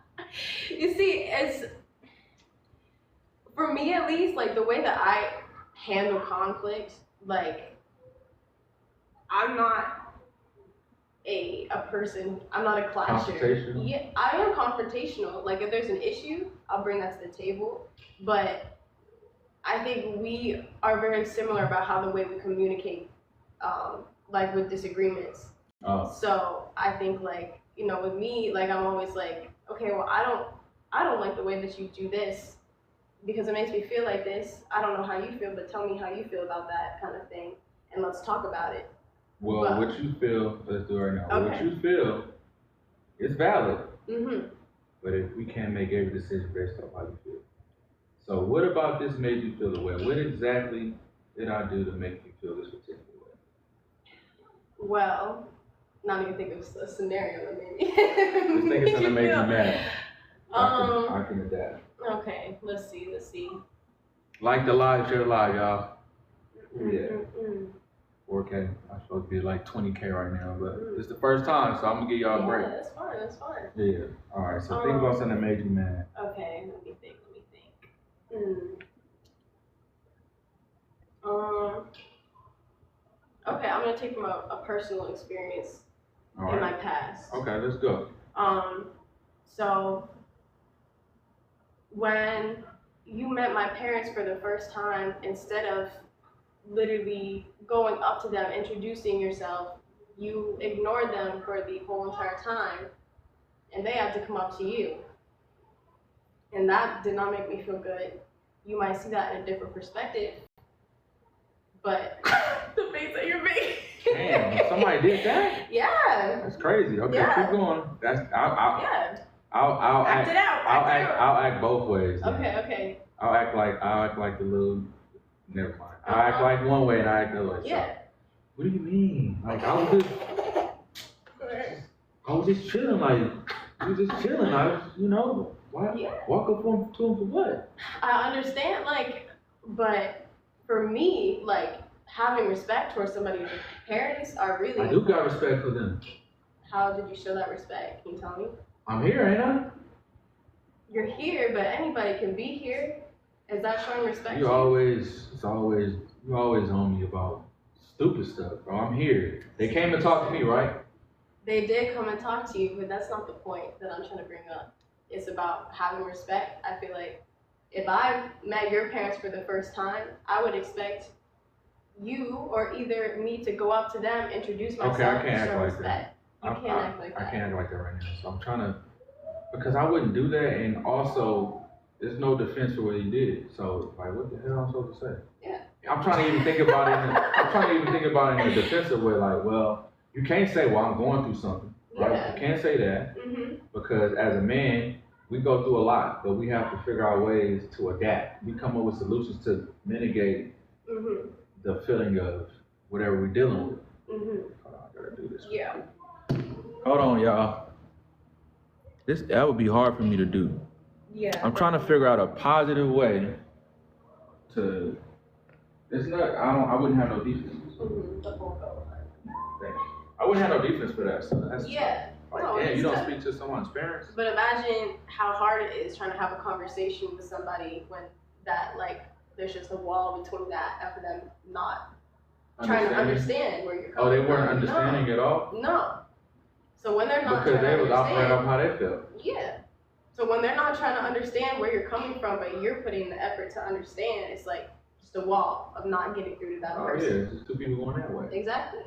You see, it's for me at least, like the way that I handle conflict, like I'm not a person, I'm not a clasher. Confrontational? Yeah, I am confrontational. Like if there's an issue, I'll bring that to the table. But I think we are very similar about how the way we communicate, like with disagreements. So I think like, you know, with me, like I'm always like, okay, well I don't like the way that you do this because it makes me feel like this. I don't know how you feel, but tell me how you feel about that kind of thing, and let's talk about it. Well, what you feel, let's do it right now. What you feel is valid. But if we can't make every decision based off how you feel. So what about this made you feel the way? What exactly did I do to make you feel this particular way? Well, not even think of a scenario that made me. Just think of something that made you mad. I can adapt. Okay, let's see. Like the live, share the live, y'all. Yeah. 4K. I'm supposed to be like 20K right now, but it's the first time, so I'm gonna give y'all a break. That's fine. Yeah. All right. So think about something that made you mad. Okay. Let me think. Okay, I'm gonna take from a personal experience in my past. Okay, let's go. So when you met my parents for the first time, instead of literally going up to them, introducing yourself, you ignored them for the whole entire time, and they had to come up to you. And that did not make me feel good. You might see that in a different perspective, but the face that you're making. Damn, somebody did that? Yeah. That's crazy. Okay, keep going. I'll act it out. I'll act both ways. Okay. I'll act like the little. Never mind. I'll act like one way and I act the other way. Yeah. So, what do you mean? Like I was just chilling. Like we was just chilling. I was, you know, walk up to him for what? I understand, like, but for me, like having respect towards somebody's parents are really. I do got respect for them. How did you show that respect? Can you tell me? I'm here, ain't I? You're here, but anybody can be here. Is that showing respect? You always on me about stupid stuff, bro. I'm here. They came to talk to me, right? They did come and talk to you, but that's not the point that I'm trying to bring up. It's about having respect. I feel like if I met your parents for the first time, I would expect you or either me to go up to them, introduce myself, okay, I can't and act show like respect. that. You can't act like that. I can't act like that right now. So I'm trying to, because I wouldn't do that, and also there's no defense for what he did. So like, what the hell am I supposed to say? Yeah. I'm trying to even think about it in a defensive way. Like, well, you can't say, well, I'm going through something, right? Yeah. You can't say that because as a man, we go through a lot, but we have to figure out ways to adapt. We come up with solutions to mitigate the feeling of whatever we're dealing with. Hold on, I gotta do this. Yeah. Hold on, y'all. That would be hard for me to do. Yeah. I'm trying to figure out a positive way to. It's not. I wouldn't have no defense. The whole go. I wouldn't have no defense for that. So that's. Yeah. No, know. Yeah, you don't speak to someone's parents. But imagine how hard it is trying to have a conversation with somebody when that, like, there's just a wall between that and for them not trying to understand where you're coming from. Oh, they weren't understanding at all? No. So when they're not because trying they to was operating off understand, how they felt. yeah. So when they're not trying to understand where you're coming from, but you're putting the effort to understand, it's like just a wall of not getting through to that person. Oh yeah, it's just two people going that way. Exactly.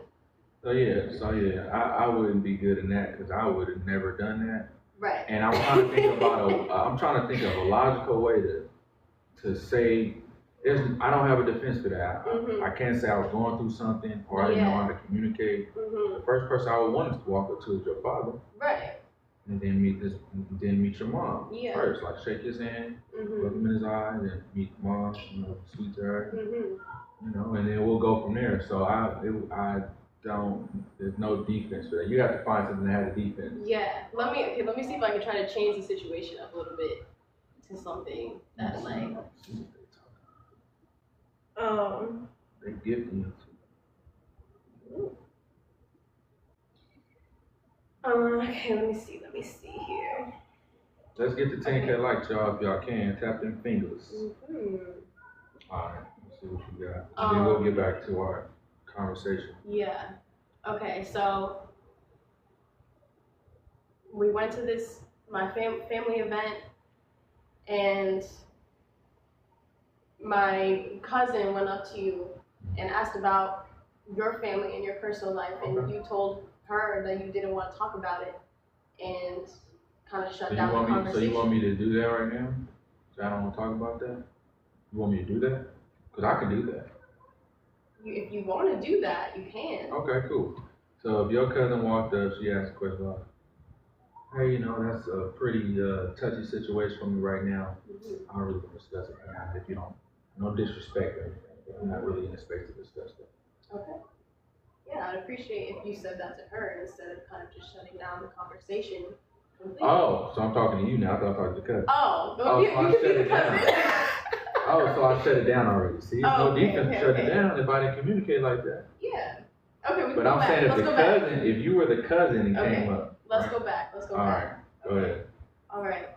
So yeah, I wouldn't be good in that because I would have never done that. Right. And I'm trying to think I'm trying to think of a logical way to say. I don't have a defense for that. I can't say I was going through something or I didn't know how to communicate. The first person I would want is to walk up to is your father. Right. And then meet your mom first. Like shake his hand, look him in his eyes, and meet mom. Sweet to her. And then we'll go from there. So I don't. There's no defense for that. You have to find something that has a defense. Yeah. Let me see if I can try to change the situation up a little bit to something that like. They gifting you. Okay, let me see here. Let's get the 10K likes, y'all, if y'all can. Tap them fingers. Alright, let's see what you got. And then we'll get back to our conversation. Yeah. Okay, so we went to my family event, and my cousin went up to you and asked about your family and your personal life, and you told her that you didn't want to talk about it and kind of shut down the conversation. So you want me to do that right now? So I don't want to talk about that? You want me to do that? Because I can do that. If you want to do that, you can. Okay, cool. So if your cousin walked up, she asked a question about, hey, that's a pretty touchy situation for me right now. I don't really want to discuss it right now. If you don't, no disrespect or anything. I'm not really in the space to discuss that. Okay. Yeah, I'd appreciate if you said that to her instead of kind of just shutting down the conversation completely. Oh, so I'm talking to you now. I thought I was talking to the cousin. Oh, you could be the cousin. Oh, so I shut it down already. See, no defense to shut it down if I didn't communicate like that. Yeah. Okay, we can But go I'm back. saying Let's if go the back. cousin, if you were the cousin and came up. Let's go back. All back. All right, go ahead. All right.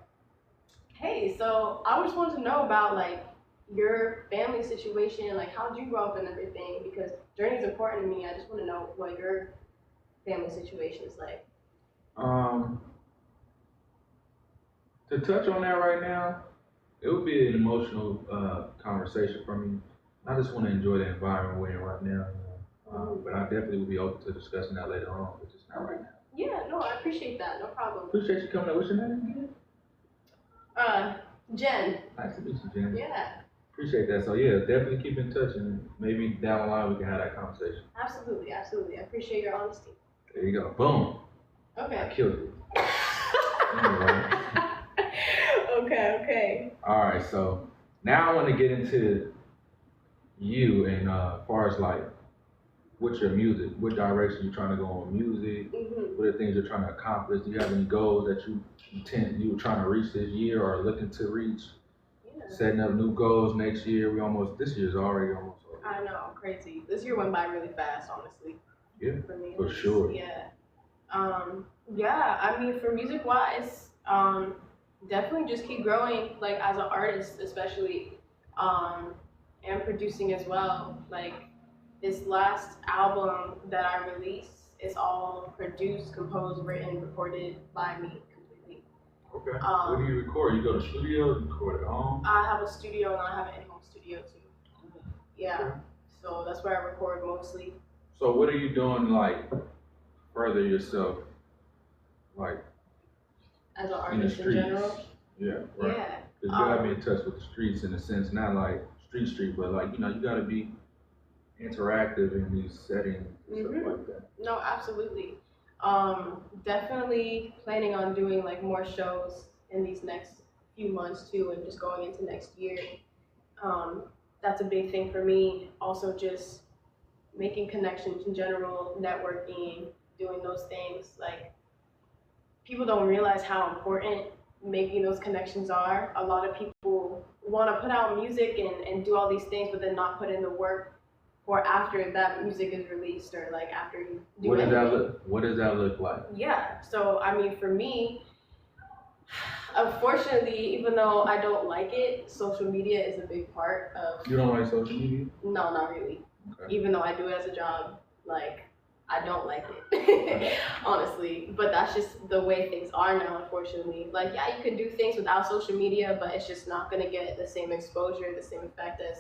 Hey, so I just wanted to know about like your family situation, like how did you grow up and everything? Because Journey is important to me. I just want to know what your family situation is like. To touch on that right now, it would be an emotional conversation for me. I just want to enjoy the environment we're in right now. But I definitely will be open to discussing that later on, but just not right now. Yeah, no, I appreciate that. No problem. Appreciate you coming up. What's your name again? Jen. Nice to meet you, Jen. Yeah. Appreciate that. So yeah, definitely keep in touch, and maybe down the line we can have that conversation. Absolutely. I appreciate your honesty. There you go. Boom. Okay. I killed it. Anyway. Okay. All right. So now I want to get into you and as far as like, what's your music? What direction you trying to go on music? What are the things you're trying to accomplish? Do you have any goals that you were trying to reach this year or looking to reach? Setting up new goals next year. This year's already almost over. I know, crazy. This year went by really fast, honestly. Yeah, for me. For sure. Yeah. I mean, for music wise, definitely just keep growing, like as an artist, especially, and producing as well. Like this last album that I released is all produced, composed, written, recorded by me. Okay. Where do you record? You go to studio, you record at home? I have a studio and I have an in-home studio too. Yeah. Okay. So that's where I record mostly. So what are you doing like further yourself, like as an artist in general? Yeah, right. Yeah. Because you gotta be in touch with the streets in a sense, not like street, but like, you gotta be interactive in these settings and stuff like that. No, absolutely. Definitely planning on doing like more shows in these next few months too, and just going into next year. That's a big thing for me. Also just making connections in general, networking, doing those things. Like people don't realize how important making those connections are. A lot of people want to put out music and do all these things, but then not put in the work or after that music is released, or like after you do What does that anything. look? What does that look like? Yeah. So I mean, for me, unfortunately, even though I don't like it, social media is a big part of. You don't like social media? No, not really. Okay. Even though I do it as a job, like I don't like it, honestly. But that's just the way things are now, unfortunately. Like, yeah, you can do things without social media, but it's just not gonna get the same exposure, the same effect as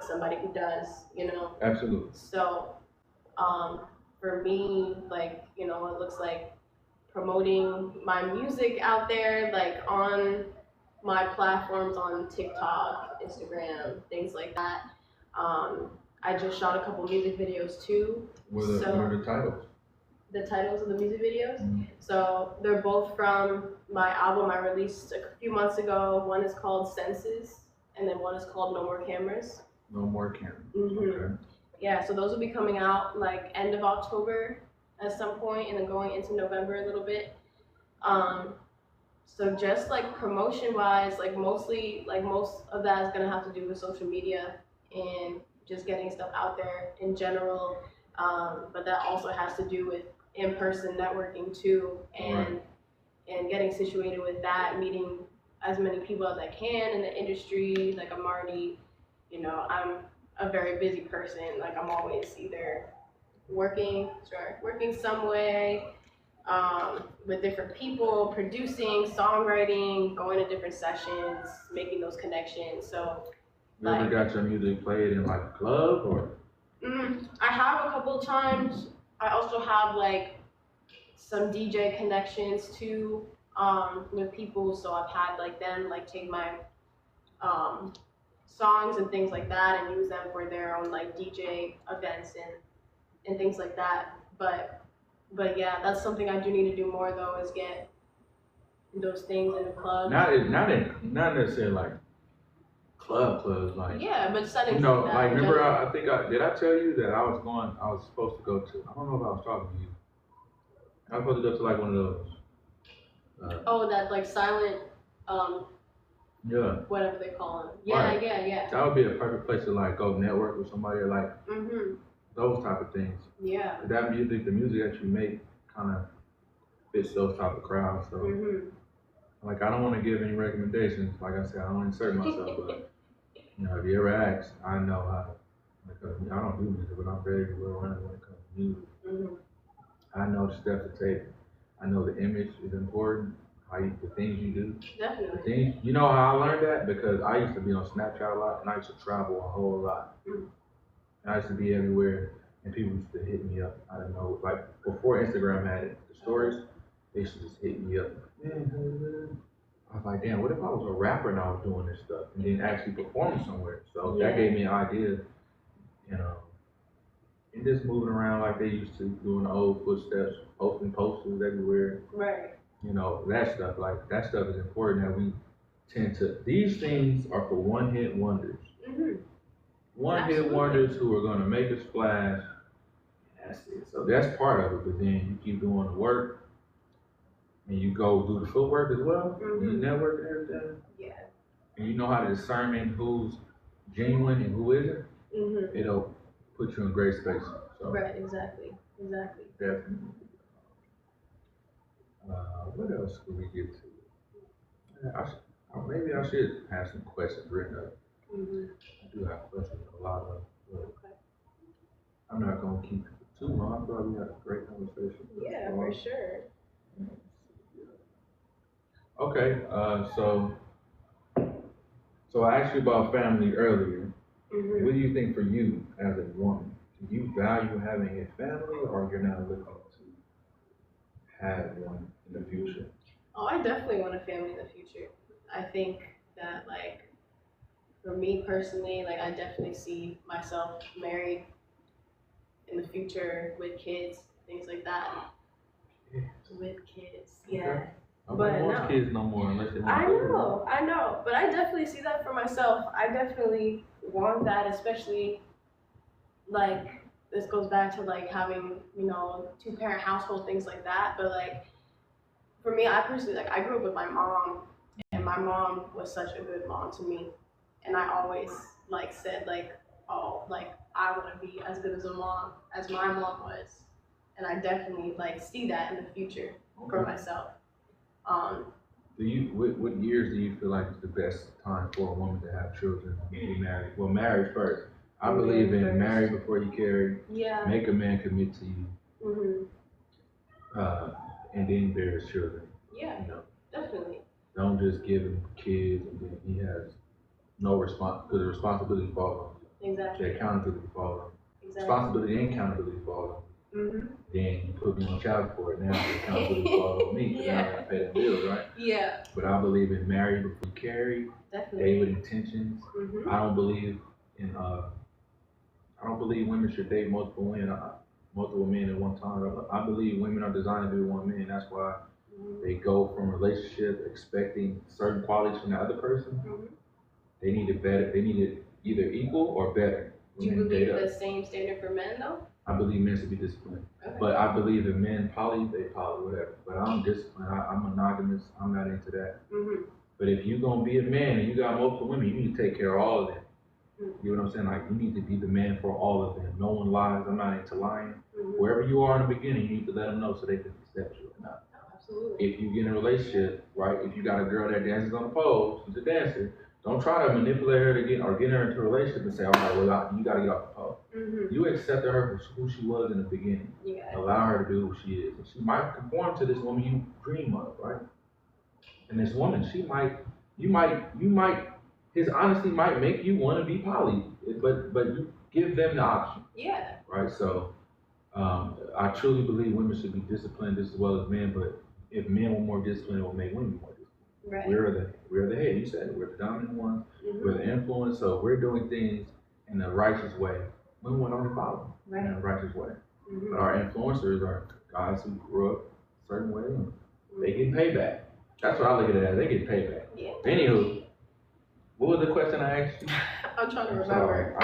somebody who does, you know. Absolutely. So, for me, like, you know, it looks like promoting my music out there, like on my platforms on TikTok, Instagram, things like that. I just shot a couple music videos too. What are the titles? The titles of the music videos. Mm-hmm. So they're both from my album I released a few months ago. One is called Senses, and then one is called No More Cameras. No More Cameras. Mm-hmm. Okay. Yeah, so those will be coming out like end of October at some point, and then going into November a little bit. So just like promotion wise, like mostly, like most of that is gonna have to do with social media and just getting stuff out there in general. But that also has to do with in-person networking too, and getting situated with that, meeting as many people as I can in the industry. Like I'm already, you know, I'm a very busy person. Like I'm always either working some way, with different people, producing, songwriting, going to different sessions, making those connections. So, you ever got your music played in like a club or? I have a couple of times. I also have like some DJ connections too, with people. So I've had like them like take my songs and things like that and use them for their own like DJ events and things like that. But yeah, that's something I do need to do more though, is get those things in the clubs. Not necessarily like clubs, like. Yeah, but settings You know, like that. like remember I think did I tell you that I was supposed to go to, I don't know if I was talking to you. I was supposed to go to like one of those. That like silent, Yeah. whatever they call them. Yeah, right. yeah. That would be a perfect place to like go network with somebody, or like those type of things. Yeah. That music, the music that you make, kind of fits those type of crowds. So, like, I don't want to give any recommendations. Like I said, I don't insert myself, but you know, if you ever ask, I know how. Because I don't do music, but I'm very well rounded when it comes to music. I know the steps to take. I know the image is important. The things you do. Definitely. You know how I learned that? Because I used to be on Snapchat a lot, and I used to travel a whole lot. And I used to be everywhere, and people used to hit me up. I don't know, like before Instagram had it, the stories, they used to just hit me up. Man, I was like, damn, what if I was a rapper and I was doing this stuff and then actually performing somewhere? So that gave me an idea, you know, and just moving around like they used to, doing the old footsteps, posting posters everywhere. Right. You know, that stuff is important, that we tend to, these things are for one-hit wonders. One-hit wonders who are going to make a splash. That's it. So that's part of it, but then you keep doing the work and you go do the footwork as well. You network and everything. Yeah. And you know how to discern who's genuine and who isn't. It'll put you in great space. So, right, exactly. Definitely. What else could we get to? Maybe I should have some questions written up. I do have questions, a lot of. Okay. I'm not going to keep it too long. I thought we had a great conversation. Yeah, for sure. Okay, so I asked you about family earlier. What do you think for you as a woman? Do you value having a family, or you're not looking to have one in the future? Oh, I definitely want a family in the future. I think that, like, for me personally, like, I definitely see myself married in the future with kids, things like that. With kids, yeah. Okay. Nobody wants kids no more unless they want to. I know, but I definitely see that for myself. I definitely want that, especially, like, this goes back to, like, having, you know, two-parent household, things like that. But, like, for me, I personally, like, I grew up with my mom, and my mom was such a good mom to me. And I always, like, said, like, oh, like, I I want to be as good as a mom as my mom was, and I definitely like see that in the future for myself. What years do you feel like is the best time for a woman to have children and be married? Well, marriage first. I believe in marry before you carry. Yeah. Make a man commit to you. And then bear his children. Yeah. Definitely. Don't just give him kids and then he has no response, because the responsibility falls on you. Exactly. The accountability falls on you. Exactly. Responsibility and accountability falls on you. Then you put me on child support. Now the accountability falls on me because now I gotta pay the bills, right? Yeah. But I believe in marry before you carry. Definitely. Date with intentions. I don't believe in I don't believe women should date multiple men at one time. I believe women are designed to be one man. That's why they go from relationship expecting certain qualities from the other person. They need it better. They need it either equal or better. Do you believe the same standard for men though? I believe men should be disciplined. Okay. But I believe if men poly, they poly, whatever. But I'm disciplined. I'm monogamous. I'm not into that. But if you're gonna be a man and you got multiple women, you need to take care of all of them. You know what I'm saying? Like, you need to be the man for all of them. No one lies. I'm not into lying. Wherever you are in the beginning, you need to let them know so they can accept you or not. Absolutely. If you get in a relationship, right? If you got a girl that dances on the pole, she's a dancer. Don't try to manipulate her to get her into a relationship and say, all right, well, you got to get off the pole. You accepted her for who she was in the beginning. Allow her to be who she is. And she might conform to this woman you dream of, right? And this woman, his honesty might make you want to be poly, but you give them the option. Yeah. Right. So I truly believe women should be disciplined just as well as men. But if men were more disciplined, it will make women more disciplined. Right. We're the head. You said it. We're the dominant ones. We're the influence. So we're doing things in the righteous way. Women would only follow in a righteous way. But our influencers are guys who grew up a certain way and they get payback. That's what I look at it as. They get payback. Yeah. Anywho. What was the question I asked you? I'm trying to remember.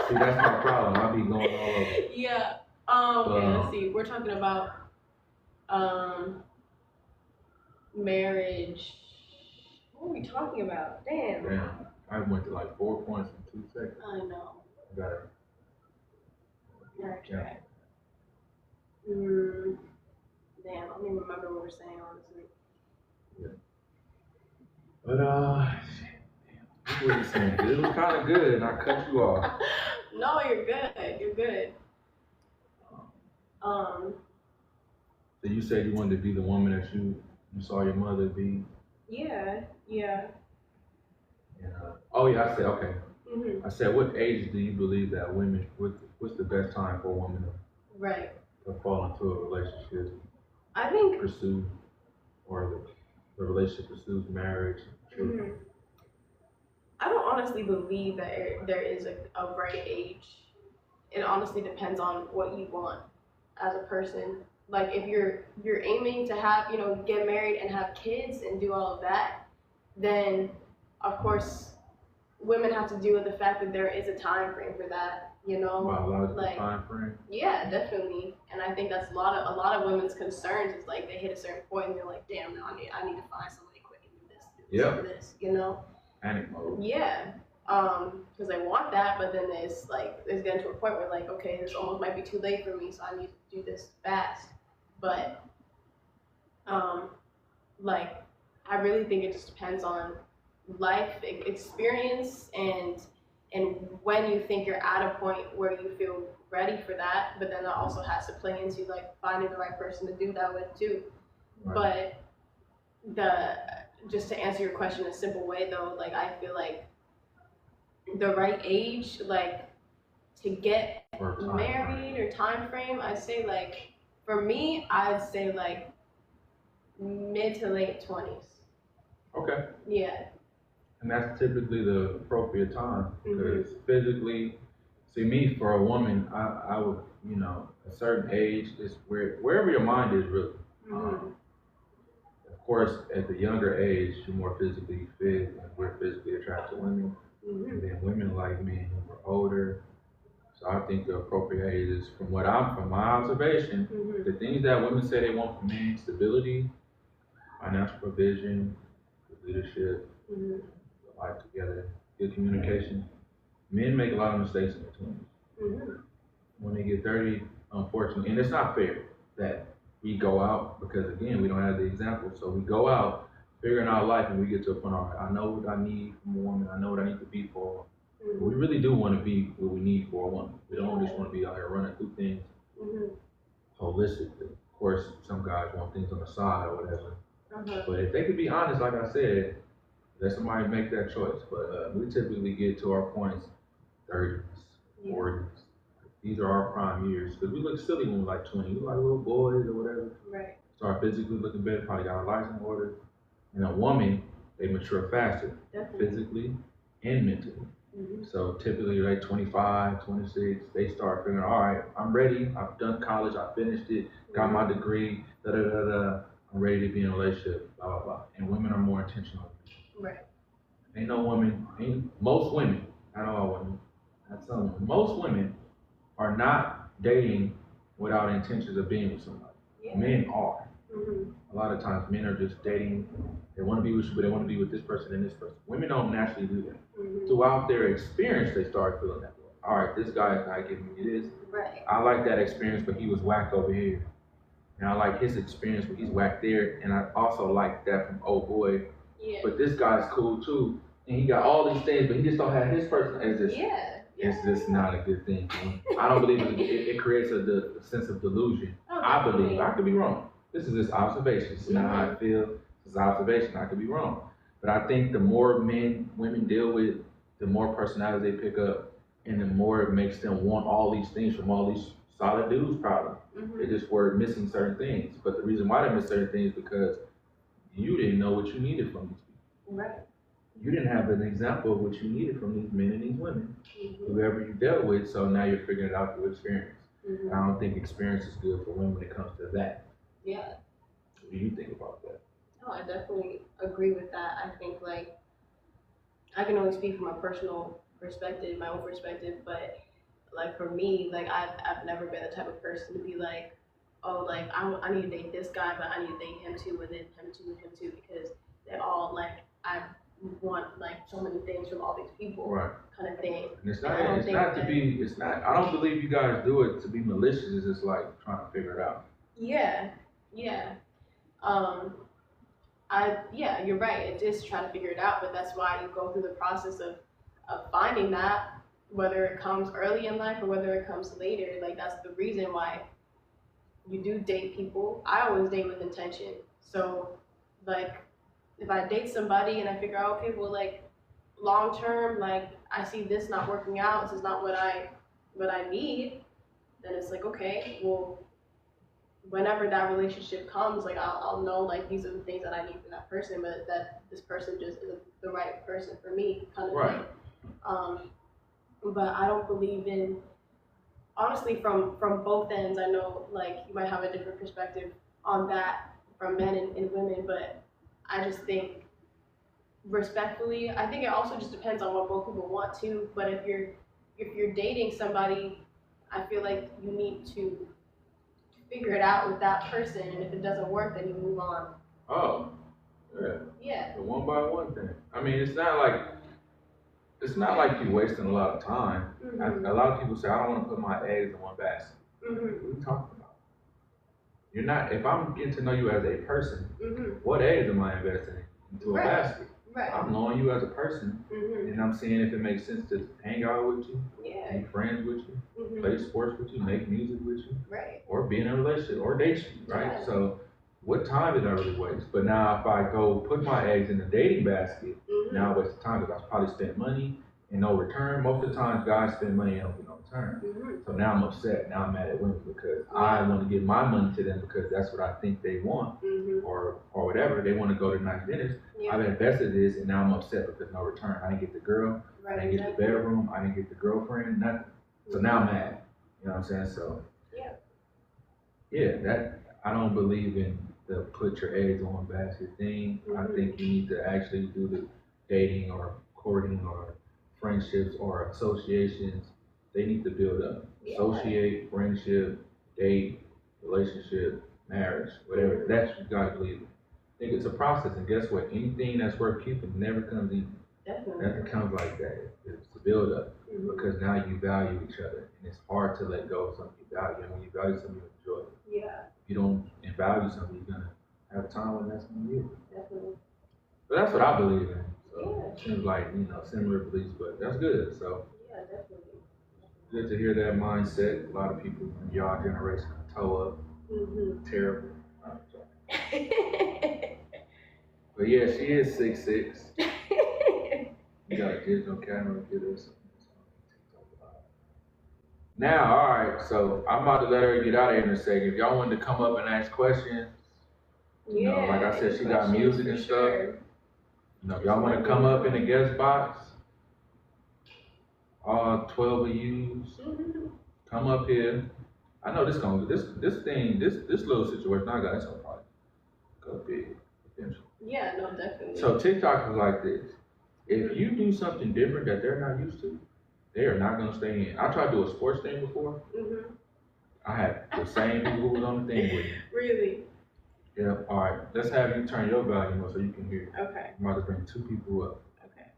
See, that's my problem. I'll be going all over. Yeah. Okay, let's see. We're talking about marriage. What are we talking about? Damn. I went to like 4 points in 2 seconds. I know. Got it. Marriage. Damn, I don't even remember what we're saying, honestly. Yeah. But what were you saying? It was kind of good, and I cut you off. No, you're good. You're good. So you said you wanted to be the woman that you saw your mother be. Yeah. Oh yeah, I said okay. I said, what age do you believe that women? What's the best time for a woman to fall into a relationship? I think pursue, or the relationship pursues marriage. Children. I don't honestly believe that there is a right age. It honestly depends on what you want as a person. Like if you're aiming to have, get married and have kids and do all of that, then of course women have to deal with the fact that there is a time frame for that, Biological time frame? Yeah, definitely. And I think that's a lot of women's concerns is like they hit a certain point and they're like, damn, no, I need to find somebody quick and do this, Panic mode. Yeah. Because I want that, but then it's getting to a point where like, okay, this almost might be too late for me, so I need to do this fast. But I really think it just depends on life experience and when you think you're at a point where you feel ready for that, but then that also has to play into like finding the right person to do that with too. Right. But just to answer your question in a simple way though, like I feel like the right age, like to get married or time frame, I'd say like for me, I'd say like mid to late 20s. Okay. Yeah. And that's typically the appropriate time because physically, see me for a woman, I would, a certain age is wherever your mind is really. Of course, at the younger age, you're more physically fit and we're physically attracted to women. And then women like me who are older. So I think the appropriate age is from my observation, the things that women say they want from men: stability, financial provision, leadership, life together, good communication. Men make a lot of mistakes in their 20s. when they get 30, unfortunately, and it's not fair that we go out because again we don't have the example. So we go out figuring out life and we get to a point, all right, I know what I need from a woman, I know what I need to be for her. But we really do want to be what we need for a woman. We don't just want to be out here running through things holistically. Of course, some guys want things on the side or whatever. But if they could be honest, like I said, let somebody make that choice. But we typically get to our points 30s, 40s. These are our prime years. Because we look silly when we're like 20. We like little boys or whatever. Right. Start physically looking better, probably got our life in order. And a woman, they mature faster, physically and mentally. So typically like 25, 26, they start figuring, all right, I'm ready. I've done college. I finished it. Got my degree. Da da da da. I'm ready to be in a relationship. Blah blah blah. And women are more intentional. Right. Ain't no woman. Most women. Not all women. Not some women. Most women are not dating without intentions of being with somebody. Men are. A lot of times men are just dating. They want to be with you, but they want to be with this person and this person. Women don't naturally do that. Throughout their experience, they start feeling that way. All right, this guy is not giving me this. Right. I like that experience, but he was whack over here. And I like his experience, but he's whack there. And I also like that from old boy. Yeah. But this guy's cool too. And he got all these things, but he just don't have his person. It's just not a good thing. I don't believe it creates a sense of delusion. I believe. I could be wrong. This is just observation. It's not how I feel. It's observation. I could be wrong. But I think the more women deal with, the more personality they pick up, and the more it makes them want all these things from all these solid dudes, probably. They just were missing certain things. But the reason why they miss certain things is because you didn't know what you needed from these people. Right. You didn't have an example of what you needed from these men and these women, whoever you dealt with, so now you're figuring it out through experience. I don't think experience is good for women when it comes to that. Yeah. What do you think about that? No, I definitely agree with that. I think, like, I can only speak from a personal perspective, my own perspective, but, like, for me, like, I've never been the type of person to be like, oh, like, I need to date this guy, but I need to date him too, and then him too, and him too, because they're all, like, I want, like, so many things from all these people, kind of thing. And I don't believe you guys do it to be malicious. It's just, like, trying to figure it out. Yeah. You're right. It is trying to figure it out, but that's why you go through the process of finding that, whether it comes early in life or whether it comes later. Like, that's the reason why you do date people. I always date with intention. So, like, if I date somebody and I figure out, okay, well, like, long term, like, I see this not working out, this is not what I need, then it's like, okay, well, whenever that relationship comes, like, I'll know, like, these are the things that I need from that person, but that this person just isn't the right person for me, kind of thing. But I don't believe in, honestly, from both ends. I know, like, you might have a different perspective on that from men and women, but I just think, respectfully, I think it also just depends on what both people want to. But if you're dating somebody, I feel like you need to figure it out with that person, and if it doesn't work, then you move on. Oh, yeah. The one by one thing. I mean, it's not like you're wasting a lot of time. A lot of people say, I don't want to put my eggs in one basket. What are you talking about? You're not. If I'm getting to know you as a person, what eggs am I investing into a basket? Right. I'm knowing you as a person, and I'm seeing if it makes sense to hang out with you, be friends with you, play sports with you, make music with you, or be in a relationship, or date you, right? So, what time did I really waste? But now, if I go put my eggs in the dating basket, now I waste time because I probably spent money and no return. Most of the time, guys spend money and don't get no return. So now I'm upset. Now I'm mad at women because I want to give my money to them because that's what I think they want, or whatever. They want to go to nice dinners. I've invested this, and now I'm upset because no return. I didn't get the girl. I didn't get the bedroom. I didn't get the girlfriend. Nothing. So now I'm mad. You know what I'm saying? So that I don't believe in the put your eggs on one basket thing. I think you need to actually do the dating or courting or friendships or associations. They need to build up. Associate, friendship, date, relationship, marriage, whatever. That's what you gotta believe in. I think it's a process, and guess what? Anything that's worth keeping never comes easy. Definitely. Nothing comes like that. It's a build up. because now you value each other, and it's hard to let go of something you value. And when you value something, you enjoy it. Yeah. If you don't value something, you're gonna have a time when that's gonna be it. Definitely. But that's what I believe in. So Yeah. it seems like similar beliefs, but that's good. So yeah, definitely. Good to hear that mindset. A lot of people in y'all generation toe up. Terrible. But yeah, she is 6'6". You got a kid on camera, get us. Now, all right. So I'm about to let her get out of here in a second. If y'all wanted to come up and ask questions, like I said, she got music and stuff. If y'all want to come up in the guest box, all 12 of you, come up here. I know this little situation I got, it's gonna probably go big eventually. Yeah, no, definitely. So TikTok is like this. If you do something different that they're not used to, they are not gonna stay in. I tried to do a sports thing before. I had the same people who was on the thing with me. Really? Yeah. All right. Let's have you turn your volume up so you can hear. Okay. I'm about to bring 2 people up. Okay.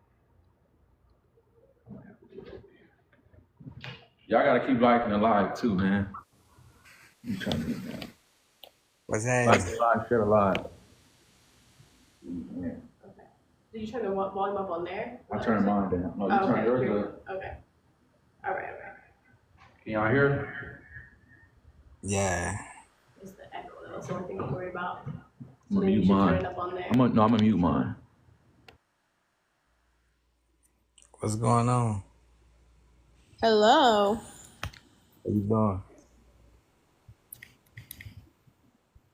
I'm gonna have to do it over here. Y'all gotta keep liking the live too, man. Let me turn this down. What's that? Like the live, share the live. Yeah. Okay. Did you turn the volume up on there? I turned mine down. No, you turn yours up. Okay. All right. Can y'all hear? Yeah. It's the echo. That's the only thing to worry about. I'm gonna mute mine. Turn it up on there. I'm gonna mute mine. What's going on? Hello. How you doing?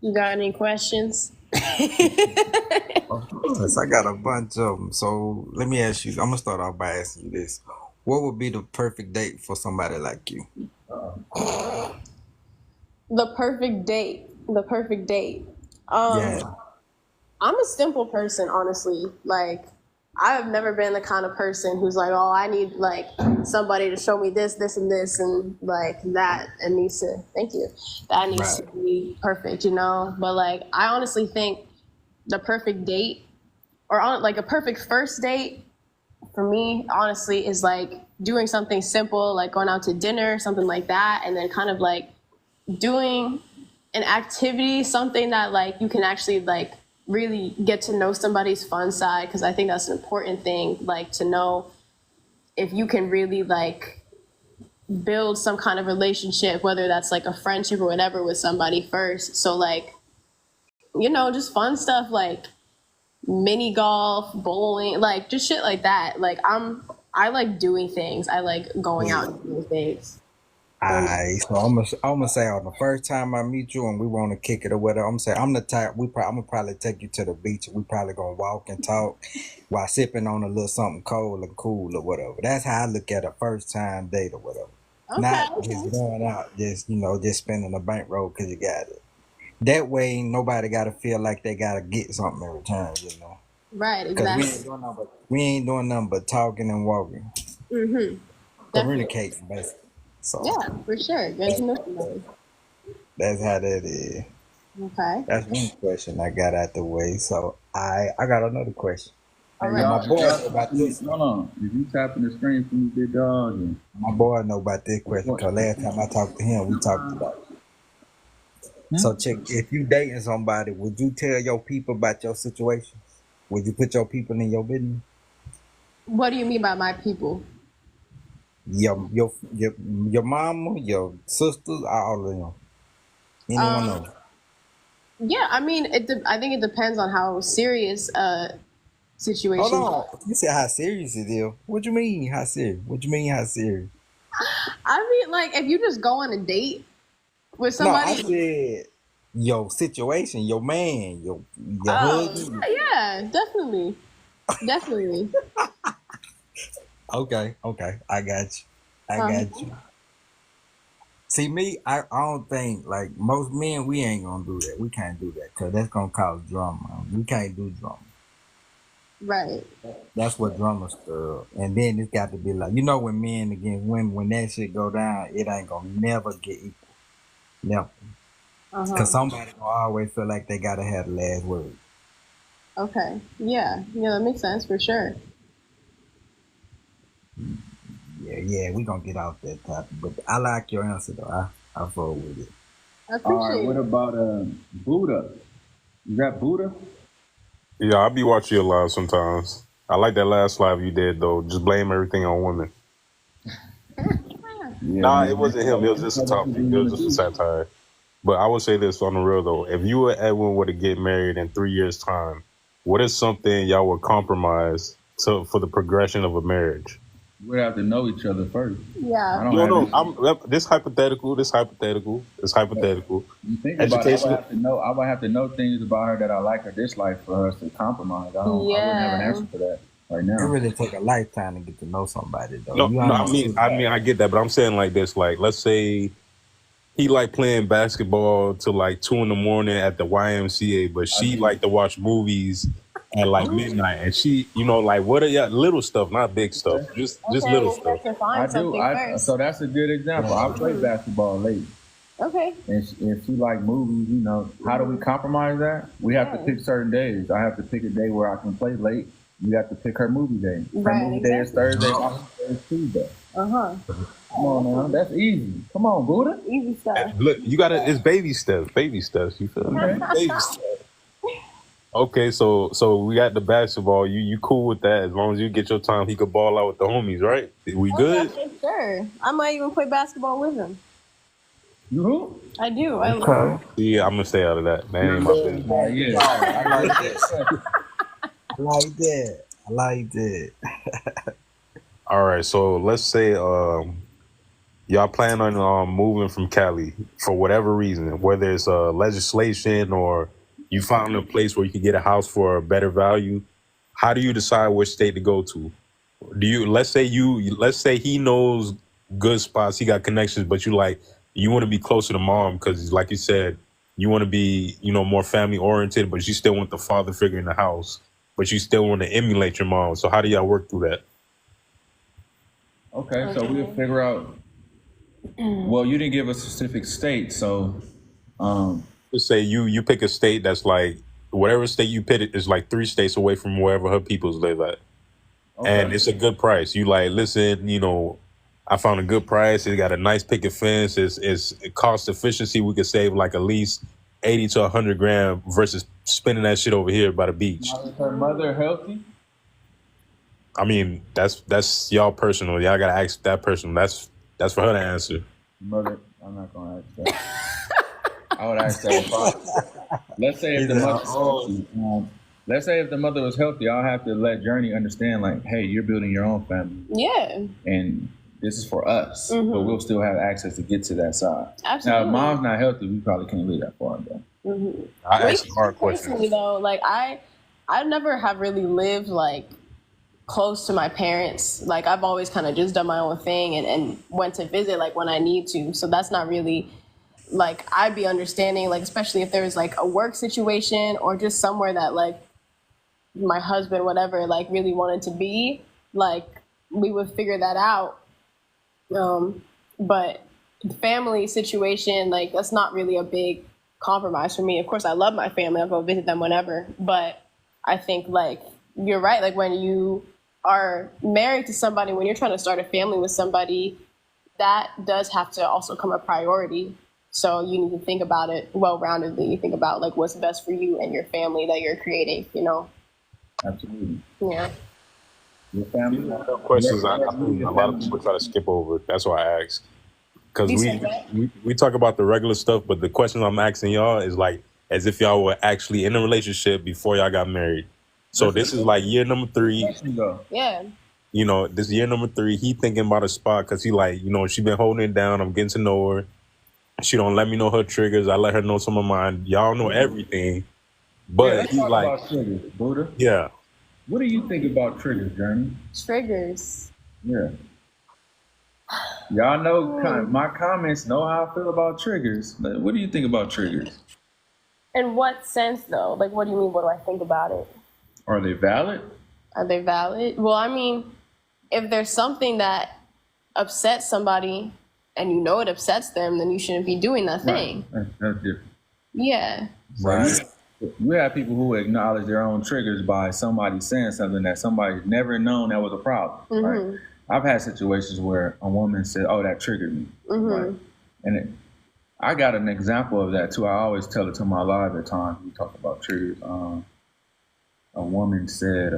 You got any questions? Of course, I got a bunch of them. So let me ask you. I'm gonna start off by asking you this: what would be the perfect date for somebody like you? The perfect date. Yeah. I'm a simple person, honestly. Like, I've never been the kind of person who's like, oh, I need like somebody to show me this, this, and this, and like that, and needs to. Thank you. That needs to be perfect, But like, I honestly think the perfect date, or like a perfect first date, for me, honestly, is like doing something simple, like going out to dinner, something like that, and then kind of like doing an activity, something that like you can actually like really get to know somebody's fun side, because I think that's an important thing, like to know if you can really like build some kind of relationship, whether that's like a friendship or whatever, with somebody first. So like, just fun stuff like mini golf, bowling, like just shit like that. Like I like doing things. I like going out and doing things. Alright, so I'm gonna say on the first time I meet you and we want to kick it or whatever, I'm gonna say I'm the type. I'm gonna probably take you to the beach. We probably gonna walk and talk while sipping on a little something cold and cool or whatever. That's how I look at a first time date or whatever. Not just going out, just spending a bankroll because you got it. That way, nobody gotta feel like they gotta get something in return. Right, exactly. Because we ain't doing nothing but talking and walking. Communicating, basically. So yeah, for sure. Good to know somebody. That's how that is. Okay. That's one question I got out the way. So I got another question. All right. My boy know about this. Hold on. If you tapping the screen for me, big dog. And... My boy know about this question because last time I talked to him, we talked about it. So check, if you dating somebody, would you tell your people about your situation? Would you put your people in your business? What do you mean by my people? Your mama, your sisters, all of them. Anyone else? Yeah, I mean, I think it depends on how serious situation. Hold on, you said how serious it is. What you mean how serious? What you mean how serious? I mean, like if you just go on a date with somebody. No, I said your situation, your man, your husband. Yeah, definitely. Okay, I got you. Got you. See, me, I don't think, like, most men, we ain't gonna do that. We can't do that, because that's gonna cause drama. We can't do drama. Right. That's what drama stir. And then it's got to be like, when men against women, when that shit go down, it ain't gonna never get equal. Never. Because somebody gonna always feel like they gotta have the last word. Okay. Yeah, that makes sense for sure. Yeah, we gonna get off that topic. But I like your answer though. I vote with it. I All right, appreciate what it. about Buddha? Is that Buddha? Yeah, I'll be watching your live sometimes. I like that last live you did though. Just blame everything on women. Yeah, Nah, it man. wasn't him. It was just a That's what topic. you It was want to just a do. satire. But I would say this on the real though. If you and Edwin were to get married in 3 years' time, what is something y'all would compromise for the progression of a marriage? We'd have to know each other first. I Yeah. don't You have know, any. this hypothetical. You think about it, Educational. I would have to know things about her that I like or dislike for us to compromise. I wouldn't have an Yeah. answer for that right It now. really take a lifetime to get to know somebody though. No, You no. understand? I get that, but I'm saying like this. Like, let's say he like playing basketball till like 2 a.m. at the YMCA, but she like to watch movies at like midnight, and she, like, what are y'all little stuff, not big stuff, Okay. just Okay, little well, we stuff. have to I find do. something first. So that's a good example. I play basketball late, Okay. and if she like movies, how do we compromise that? We have to Yeah. pick certain days. I have to pick a day where I can play late. We have to pick her movie day. Her Right, movie day is exactly. Thursday. My movie day is Tuesday. Uh-huh. Come on now, that's easy. Come on, Buddha. Easy stuff. Look, you gotta. It's baby steps. You feel me? Okay. Baby steps. Okay, so we got the basketball. You cool with that? As long as you get your time, he could ball out with the homies, right? We good? Okay, sure. I might even play basketball with him. You who? I do. I love Okay. Yeah, I'm gonna stay out of that. That ain't my business. Yeah. I like that. I like that. I like that. All right, so let's say y'all plan on moving from Cali for whatever reason, whether it's legislation or you found a place where you can get a house for a better value. How do you decide which state to go to? Do you let's say he knows good spots, he got connections, but you want to be closer to mom because, like you said, you want to be more family oriented, but you still want the father figure in the house, but you still want to emulate your mom. So how do y'all work through that? Okay, so we'll figure out. Well, you didn't give a specific state, so Just say you pick a state that's like whatever state you pick is like 3 states away from wherever her peoples live at, and okay. it's a good price. You like listen, I found a good price. It got a nice picket fence. It's cost efficiency. We could save like at least 80 to 100 grand versus spending that shit over here by the beach. Now, is her mother healthy? I mean, that's y'all personal. Y'all gotta ask that person. That's for her to answer. Mother, I'm not gonna ask that. I would ask that. Let's say if the mother was healthy. Let's say if the mother was healthy, I'll have to let Journey understand, like, hey, you're building your own family, Yeah. and this is for us, but we'll still have access to get to that side. Absolutely. Now, if mom's not healthy, we probably can't leave that far though. I ask hard Personally, questions. though, like I never have really lived like close to my parents. Like I've always kind of just done my own thing and went to visit like when I need to. So that's not really like I'd be understanding, like especially if there was like a work situation or just somewhere that like my husband, whatever, like really wanted to be, like we would figure that out. But the family situation, like that's not really a big compromise for me. Of course, I love my family. I'll go visit them whenever. But I think like you're right. Like when you are married to somebody, when you're trying to start a family with somebody, that does have to also come a priority. So you need to think about it well-roundedly. You think about like what's best for you and your family that you're creating, Absolutely. Yeah. Your family. Questions I think a lot of people try to skip over. That's why I ask. Because You said that? we talk about the regular stuff, but the questions I'm asking y'all is like as if y'all were actually in a relationship before y'all got married. So this is like year number 3. Yeah. This year number 3, he thinking about a spot because he like, she been holding it down. I'm getting to know her. She don't let me know her triggers. I let her know some of mine. Y'all know everything. But let's he's talk like, about triggers, Buddha. yeah. What do you think about triggers, Journey? Triggers. Yeah. Y'all know my comments know how I feel about triggers. What do you think about triggers? In what sense though? Like what do you mean? What do I think about it? Are they valid? Are they valid? Well, I mean, if there's something that upsets somebody and you know it upsets them, then you shouldn't be doing that thing. Right. That's different. Yeah. Right. We have people who acknowledge their own triggers by somebody saying something that somebody's never known that was a problem. Right? I've had situations where a woman said, "Oh, that triggered me," right? And I got an example of that too. I always tell it to my live at times. We talk about triggers. A woman said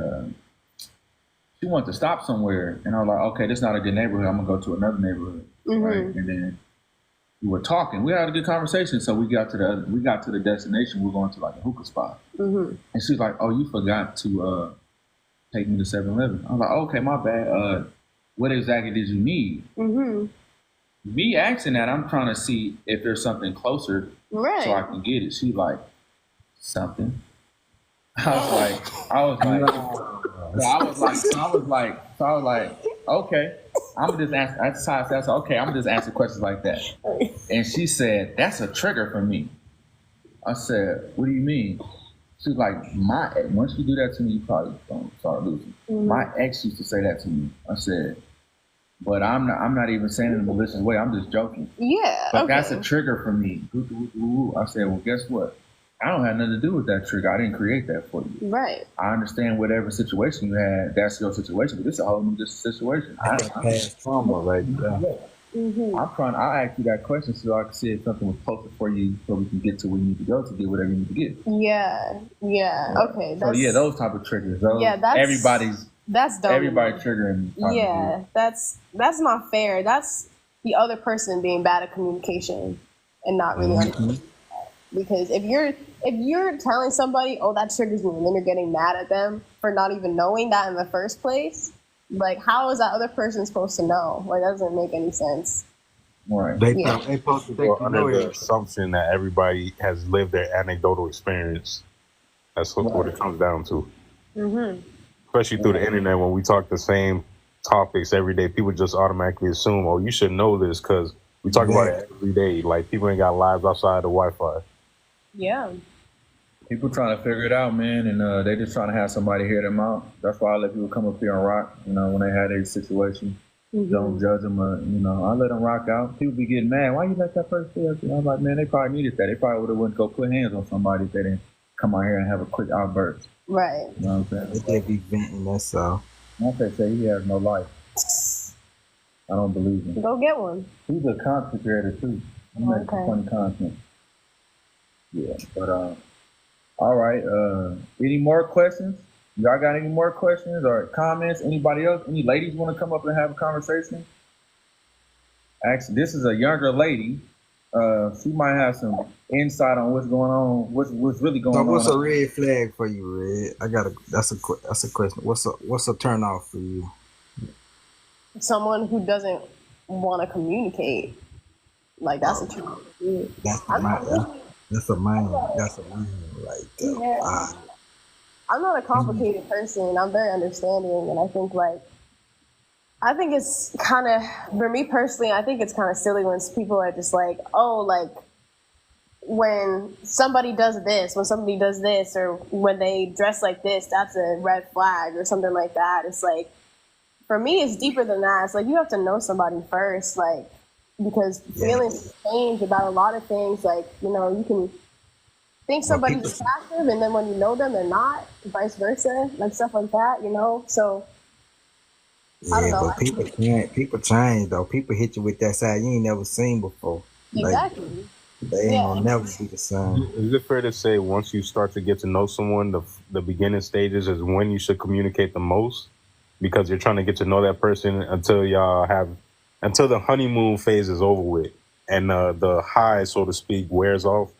she wanted to stop somewhere, and I was like, "Okay, this is not a good neighborhood. I'm gonna go to another neighborhood." Right? And then we were talking. We had a good conversation. So we got to the destination. We were going to like a hookah spot, and she's like, "Oh, you forgot to take me to 7-Eleven." I was like, "Okay, my bad. What exactly did you need?" Me asking that, I'm trying to see if there's something closer so I can get it. She like, something. I was like, okay. I'm just asking. That's how I said, okay, I'm just asking questions like that. And she said, "That's a trigger for me." I said, "What do you mean?" She's like, once you do that to me, you probably don't start losing. My ex used to say that to me. I said, "But I'm not even saying it in a malicious way. I'm just joking." Yeah. But that's a trigger for me. I said, "Well, guess what? I don't have nothing to do with that trigger. I didn't create that for you. Right. I understand whatever situation you had, that's your situation, but this is a whole new situation." Past trauma right there. I asked you that question so I could see if something was closer for you so we can get to where you need to go to get whatever you need to get. Yeah. Okay. So those type of triggers. That's dumb. Everybody triggering. Yeah, that's not fair. That's the other person being bad at communication and not really understanding. Because if you're telling somebody, "Oh, that triggers me," and then you're getting mad at them for not even knowing that in the first place, like, how is that other person supposed to know? Like, that doesn't make any sense. Right. They supposed to under the assumption that everybody has lived their anecdotal experience. That's what it comes down to. Especially through the internet, when we talk the same topics every day, people just automatically assume, "Oh, you should know this because we talk about it every day." Like, people ain't got lives outside the Wi-Fi. Yeah. People trying to figure it out, man, and they just trying to have somebody hear them out. That's why I let people come up here and rock, when they had a situation. Don't judge them, I let them rock out. People be getting mad. "Why you let that person say that?" I'm like, man, they probably needed that. They probably would have went to go put hands on somebody if they didn't come out here and have a quick outburst. Right. You know what I'm saying? They be venting, that's all. Once say he has no life, I don't believe him. Go get one. He's a content creator too. He makes funny content. Yeah, but all right. Any more questions? Y'all got any more questions or comments? Anybody else? Any ladies want to come up and have a conversation? Actually, this is a younger lady. She might have some insight on what's going on. What's really going on? So what's a red flag for you, Red? That's a question. What's a turn off for you? Someone who doesn't want to communicate. Like, that's a turn off. That's a man right there. Yeah. I'm not a complicated person. I'm very understanding, and I think it's kind of, for me personally, I think it's kind of silly when people are just like, "Oh, like, when somebody does this, or when they dress like this, that's a red flag," or something like that. It's like, for me, it's deeper than that. It's like, you have to know somebody first, like, because feelings change about a lot of things. Like, you can think somebody's attractive, and then when you know them, they're not, vice versa, like stuff like that, So, I don't know. But people change though. People hit you with that side you ain't never seen before. Exactly. Like, they ain't gonna never be the same. Is it fair to say once you start to get to know someone, the beginning stages is when you should communicate the most, because you're trying to get to know that person until the honeymoon phase is over with and the high, so to speak, wears off?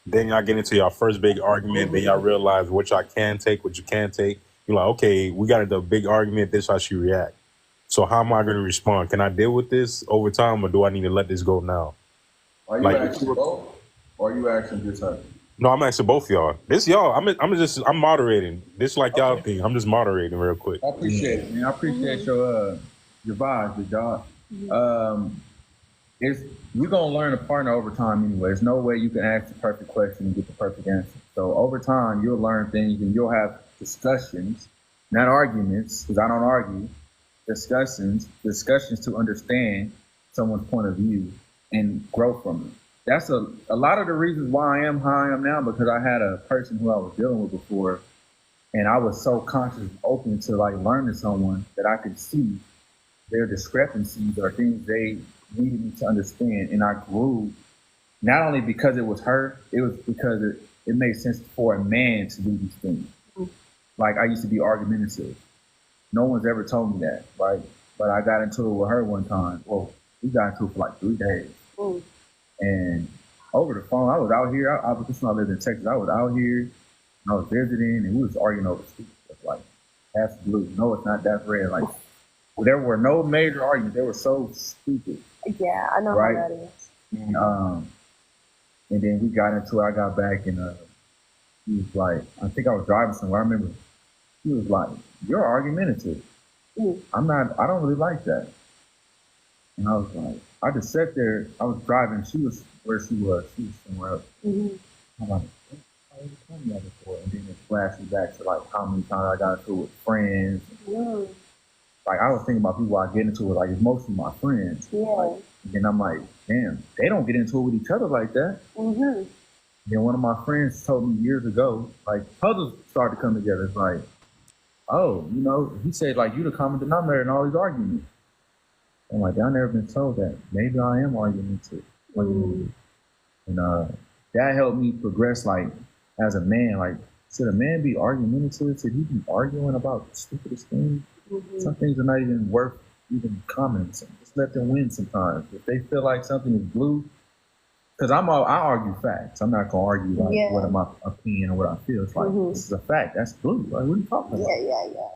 Then y'all get into your first big argument. Then y'all realize what y'all can take, what you can't take. You're like, okay, we got into a big argument. This is how she react. So how am I going to respond? Can I deal with this over time, or do I need to let this go now? Are you asking both, or are you asking just her? No, I'm asking both y'all. This y'all, I'm moderating. This like y'all thing. I'm just moderating real quick. I appreciate it, man. I appreciate your vibes, y'all. You're gonna learn a partner over time anyway. There's no way you can ask the perfect question and get the perfect answer. So over time, you'll learn things and you'll have discussions, not arguments, because I don't argue. Discussions to understand someone's point of view and grow from it. That's a lot of the reasons why I am how I am now, because I had a person who I was dealing with before, and I was so conscious and open to like learning someone that I could see their discrepancies are things they needed me to understand, and I grew not only because it was her, it was because it made sense for a man to do these things. Like I used to be argumentative. No one's ever told me that, right? But I got into it with her one time. Well, we got into it for like 3 days. And over the phone, I was out here. I was just when I lived in Texas. I was out here, and I was visiting, and we was arguing over stupid stuff like that's blue. No, it's not. That's red. Like there were no major arguments. They were so stupid. Yeah, I know right? how that is. And then we got into it. I got back, and he was like, I think I was driving somewhere. I remember he was like, "You're argumentative. I'm not. I don't really like that." And I was like, I just sat there. I was driving. She was where she was. She was somewhere else. I'm like, "Why you told me that before?" And then it flashed me back to like how many times I got into it with friends. Like I was thinking about people I get into it. Like it's mostly my friends. Like, and then I'm like, damn, they don't get into it with each other like that. Then one of my friends told me years ago, like puzzles started to come together. It's like, oh, you know, he said like you the common denominator in all these arguments. I'm like, I've never been told that. Maybe I am argumentative. And that helped me progress, like, as a man. Like, should a man be argumentative? Should he be arguing about the stupidest things? Some things are not even worth even commenting. Just let them win sometimes. If they feel like something is blue, because I argue facts. I'm not going to argue, like, what my opinion or what I feel. It's like, this is a fact. That's blue. Like, what are you talking about?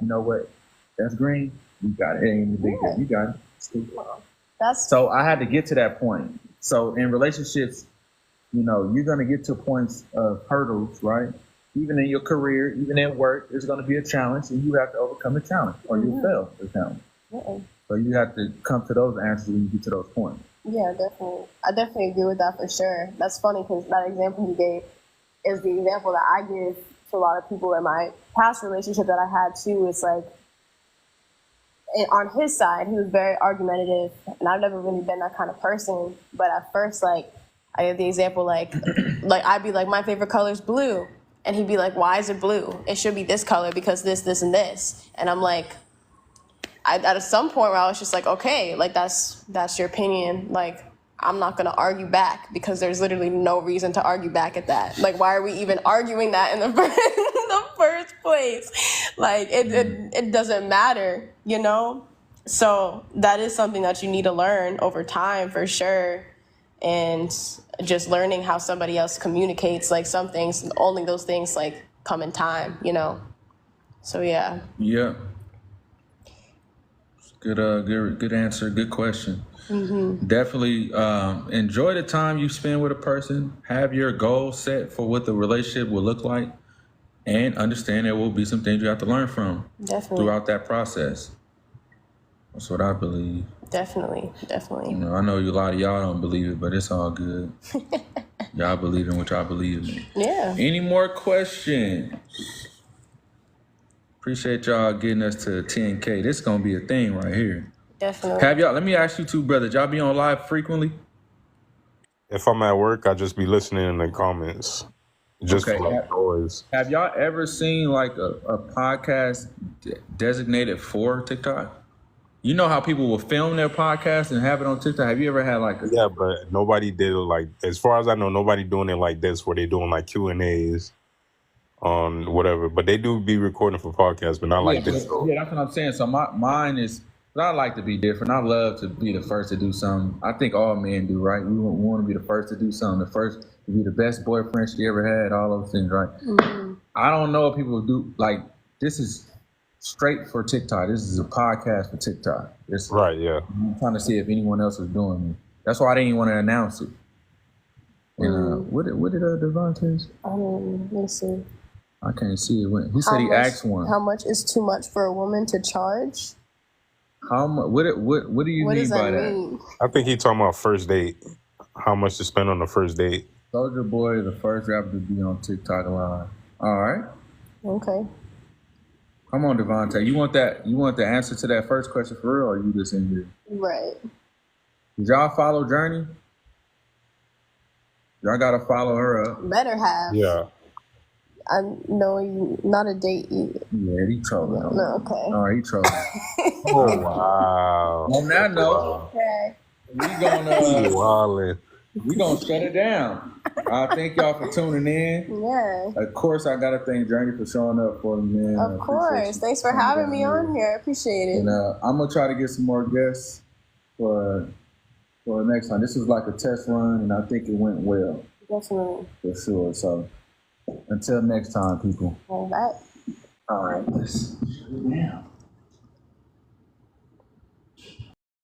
You know what? That's green. You got it. It ain't a big deal. You got it. So I had to get to that point. So in relationships, you know, you're going to get to points of hurdles, right? Even in your career, even at work, there's going to be a challenge, and you have to overcome the challenge, or you fail the challenge. So you have to come to those answers when you get to those points. Yeah, definitely. I definitely agree with that for sure. That's funny because that example you gave is the example that I give to a lot of people in my past relationship that I had too. It's like, on his side, he was very argumentative, and I've never really been that kind of person. But at first, like, I give the example, like I'd be like, my favorite color is blue. And he'd be like, why is it blue? It should be this color because this, this, and this. And I'm like, at some point where I was just like, okay, like, that's your opinion. Like, I'm not going to argue back because there's literally no reason to argue back at that. Like, why are we even arguing that in the first place? Like, it doesn't matter, you know? So that is something that you need to learn over time for sure. And just learning how somebody else communicates, like some things, only those things like come in time, you know? So yeah. Yeah. Good answer. Good question. Definitely enjoy the time you spend with a person. Have your goal set for what the relationship will look like, and understand there will be some things you have to learn from throughout that process. That's what I believe. Definitely. You know, I know a lot of y'all don't believe it, but it's all good. Y'all believe in what y'all believe in. Yeah. Any more questions? Appreciate y'all getting us to 10K. This is gonna be a thing right here. Definitely. Have y'all? Let me ask you two brothers. Y'all be on live frequently? If I'm at work, I just be listening in the comments. Just for like noise. Have y'all ever seen like a podcast designated for TikTok? You know how people will film their podcast and have it on TikTok? Have you ever had like Yeah, but nobody did it like, as far as I know, nobody doing it like this where they doing like Q&As on whatever. But they do be recording for podcasts, but not like this. Yeah, that's what I'm saying. So mine is, I like to be different. I love to be the first to do something. I think all men do, right? We want to be the first to do something, the first to be the best boyfriend she ever had, all those things, right? I don't know if people do, like, this is straight for TikTok. This is a podcast for TikTok. Right, yeah. I'm trying to see if anyone else is doing it. That's why I didn't want to announce it. And what did Devontae say? Let me see. I can't see it. He said he asked one. How much is too much for a woman to charge? How much? What do you mean by that? I think he talking about first date. How much to spend on the first date? Soulja Boy, the first rapper to be on TikTok Live. All right. Okay. Come on, Devontae. You want the answer to that first question for real, or you just in here? Right. Did y'all follow Journey? Y'all gotta follow her up. Better have. Yeah. I know you not a date either. Yeah, he trolling. No, okay. All right, he trolling. Oh wow. On that note, Okay. we gonna shut it down. Thank y'all for tuning in. Yeah. Of course, I gotta thank Journey for showing up for me, man. Of course. Thanks for having me on here. I appreciate it. And I'm gonna try to get some more guests for the next time. This was like a test run, and I think it went well. Definitely. For sure. So until next time, people. All right. All right. Let's shut it down.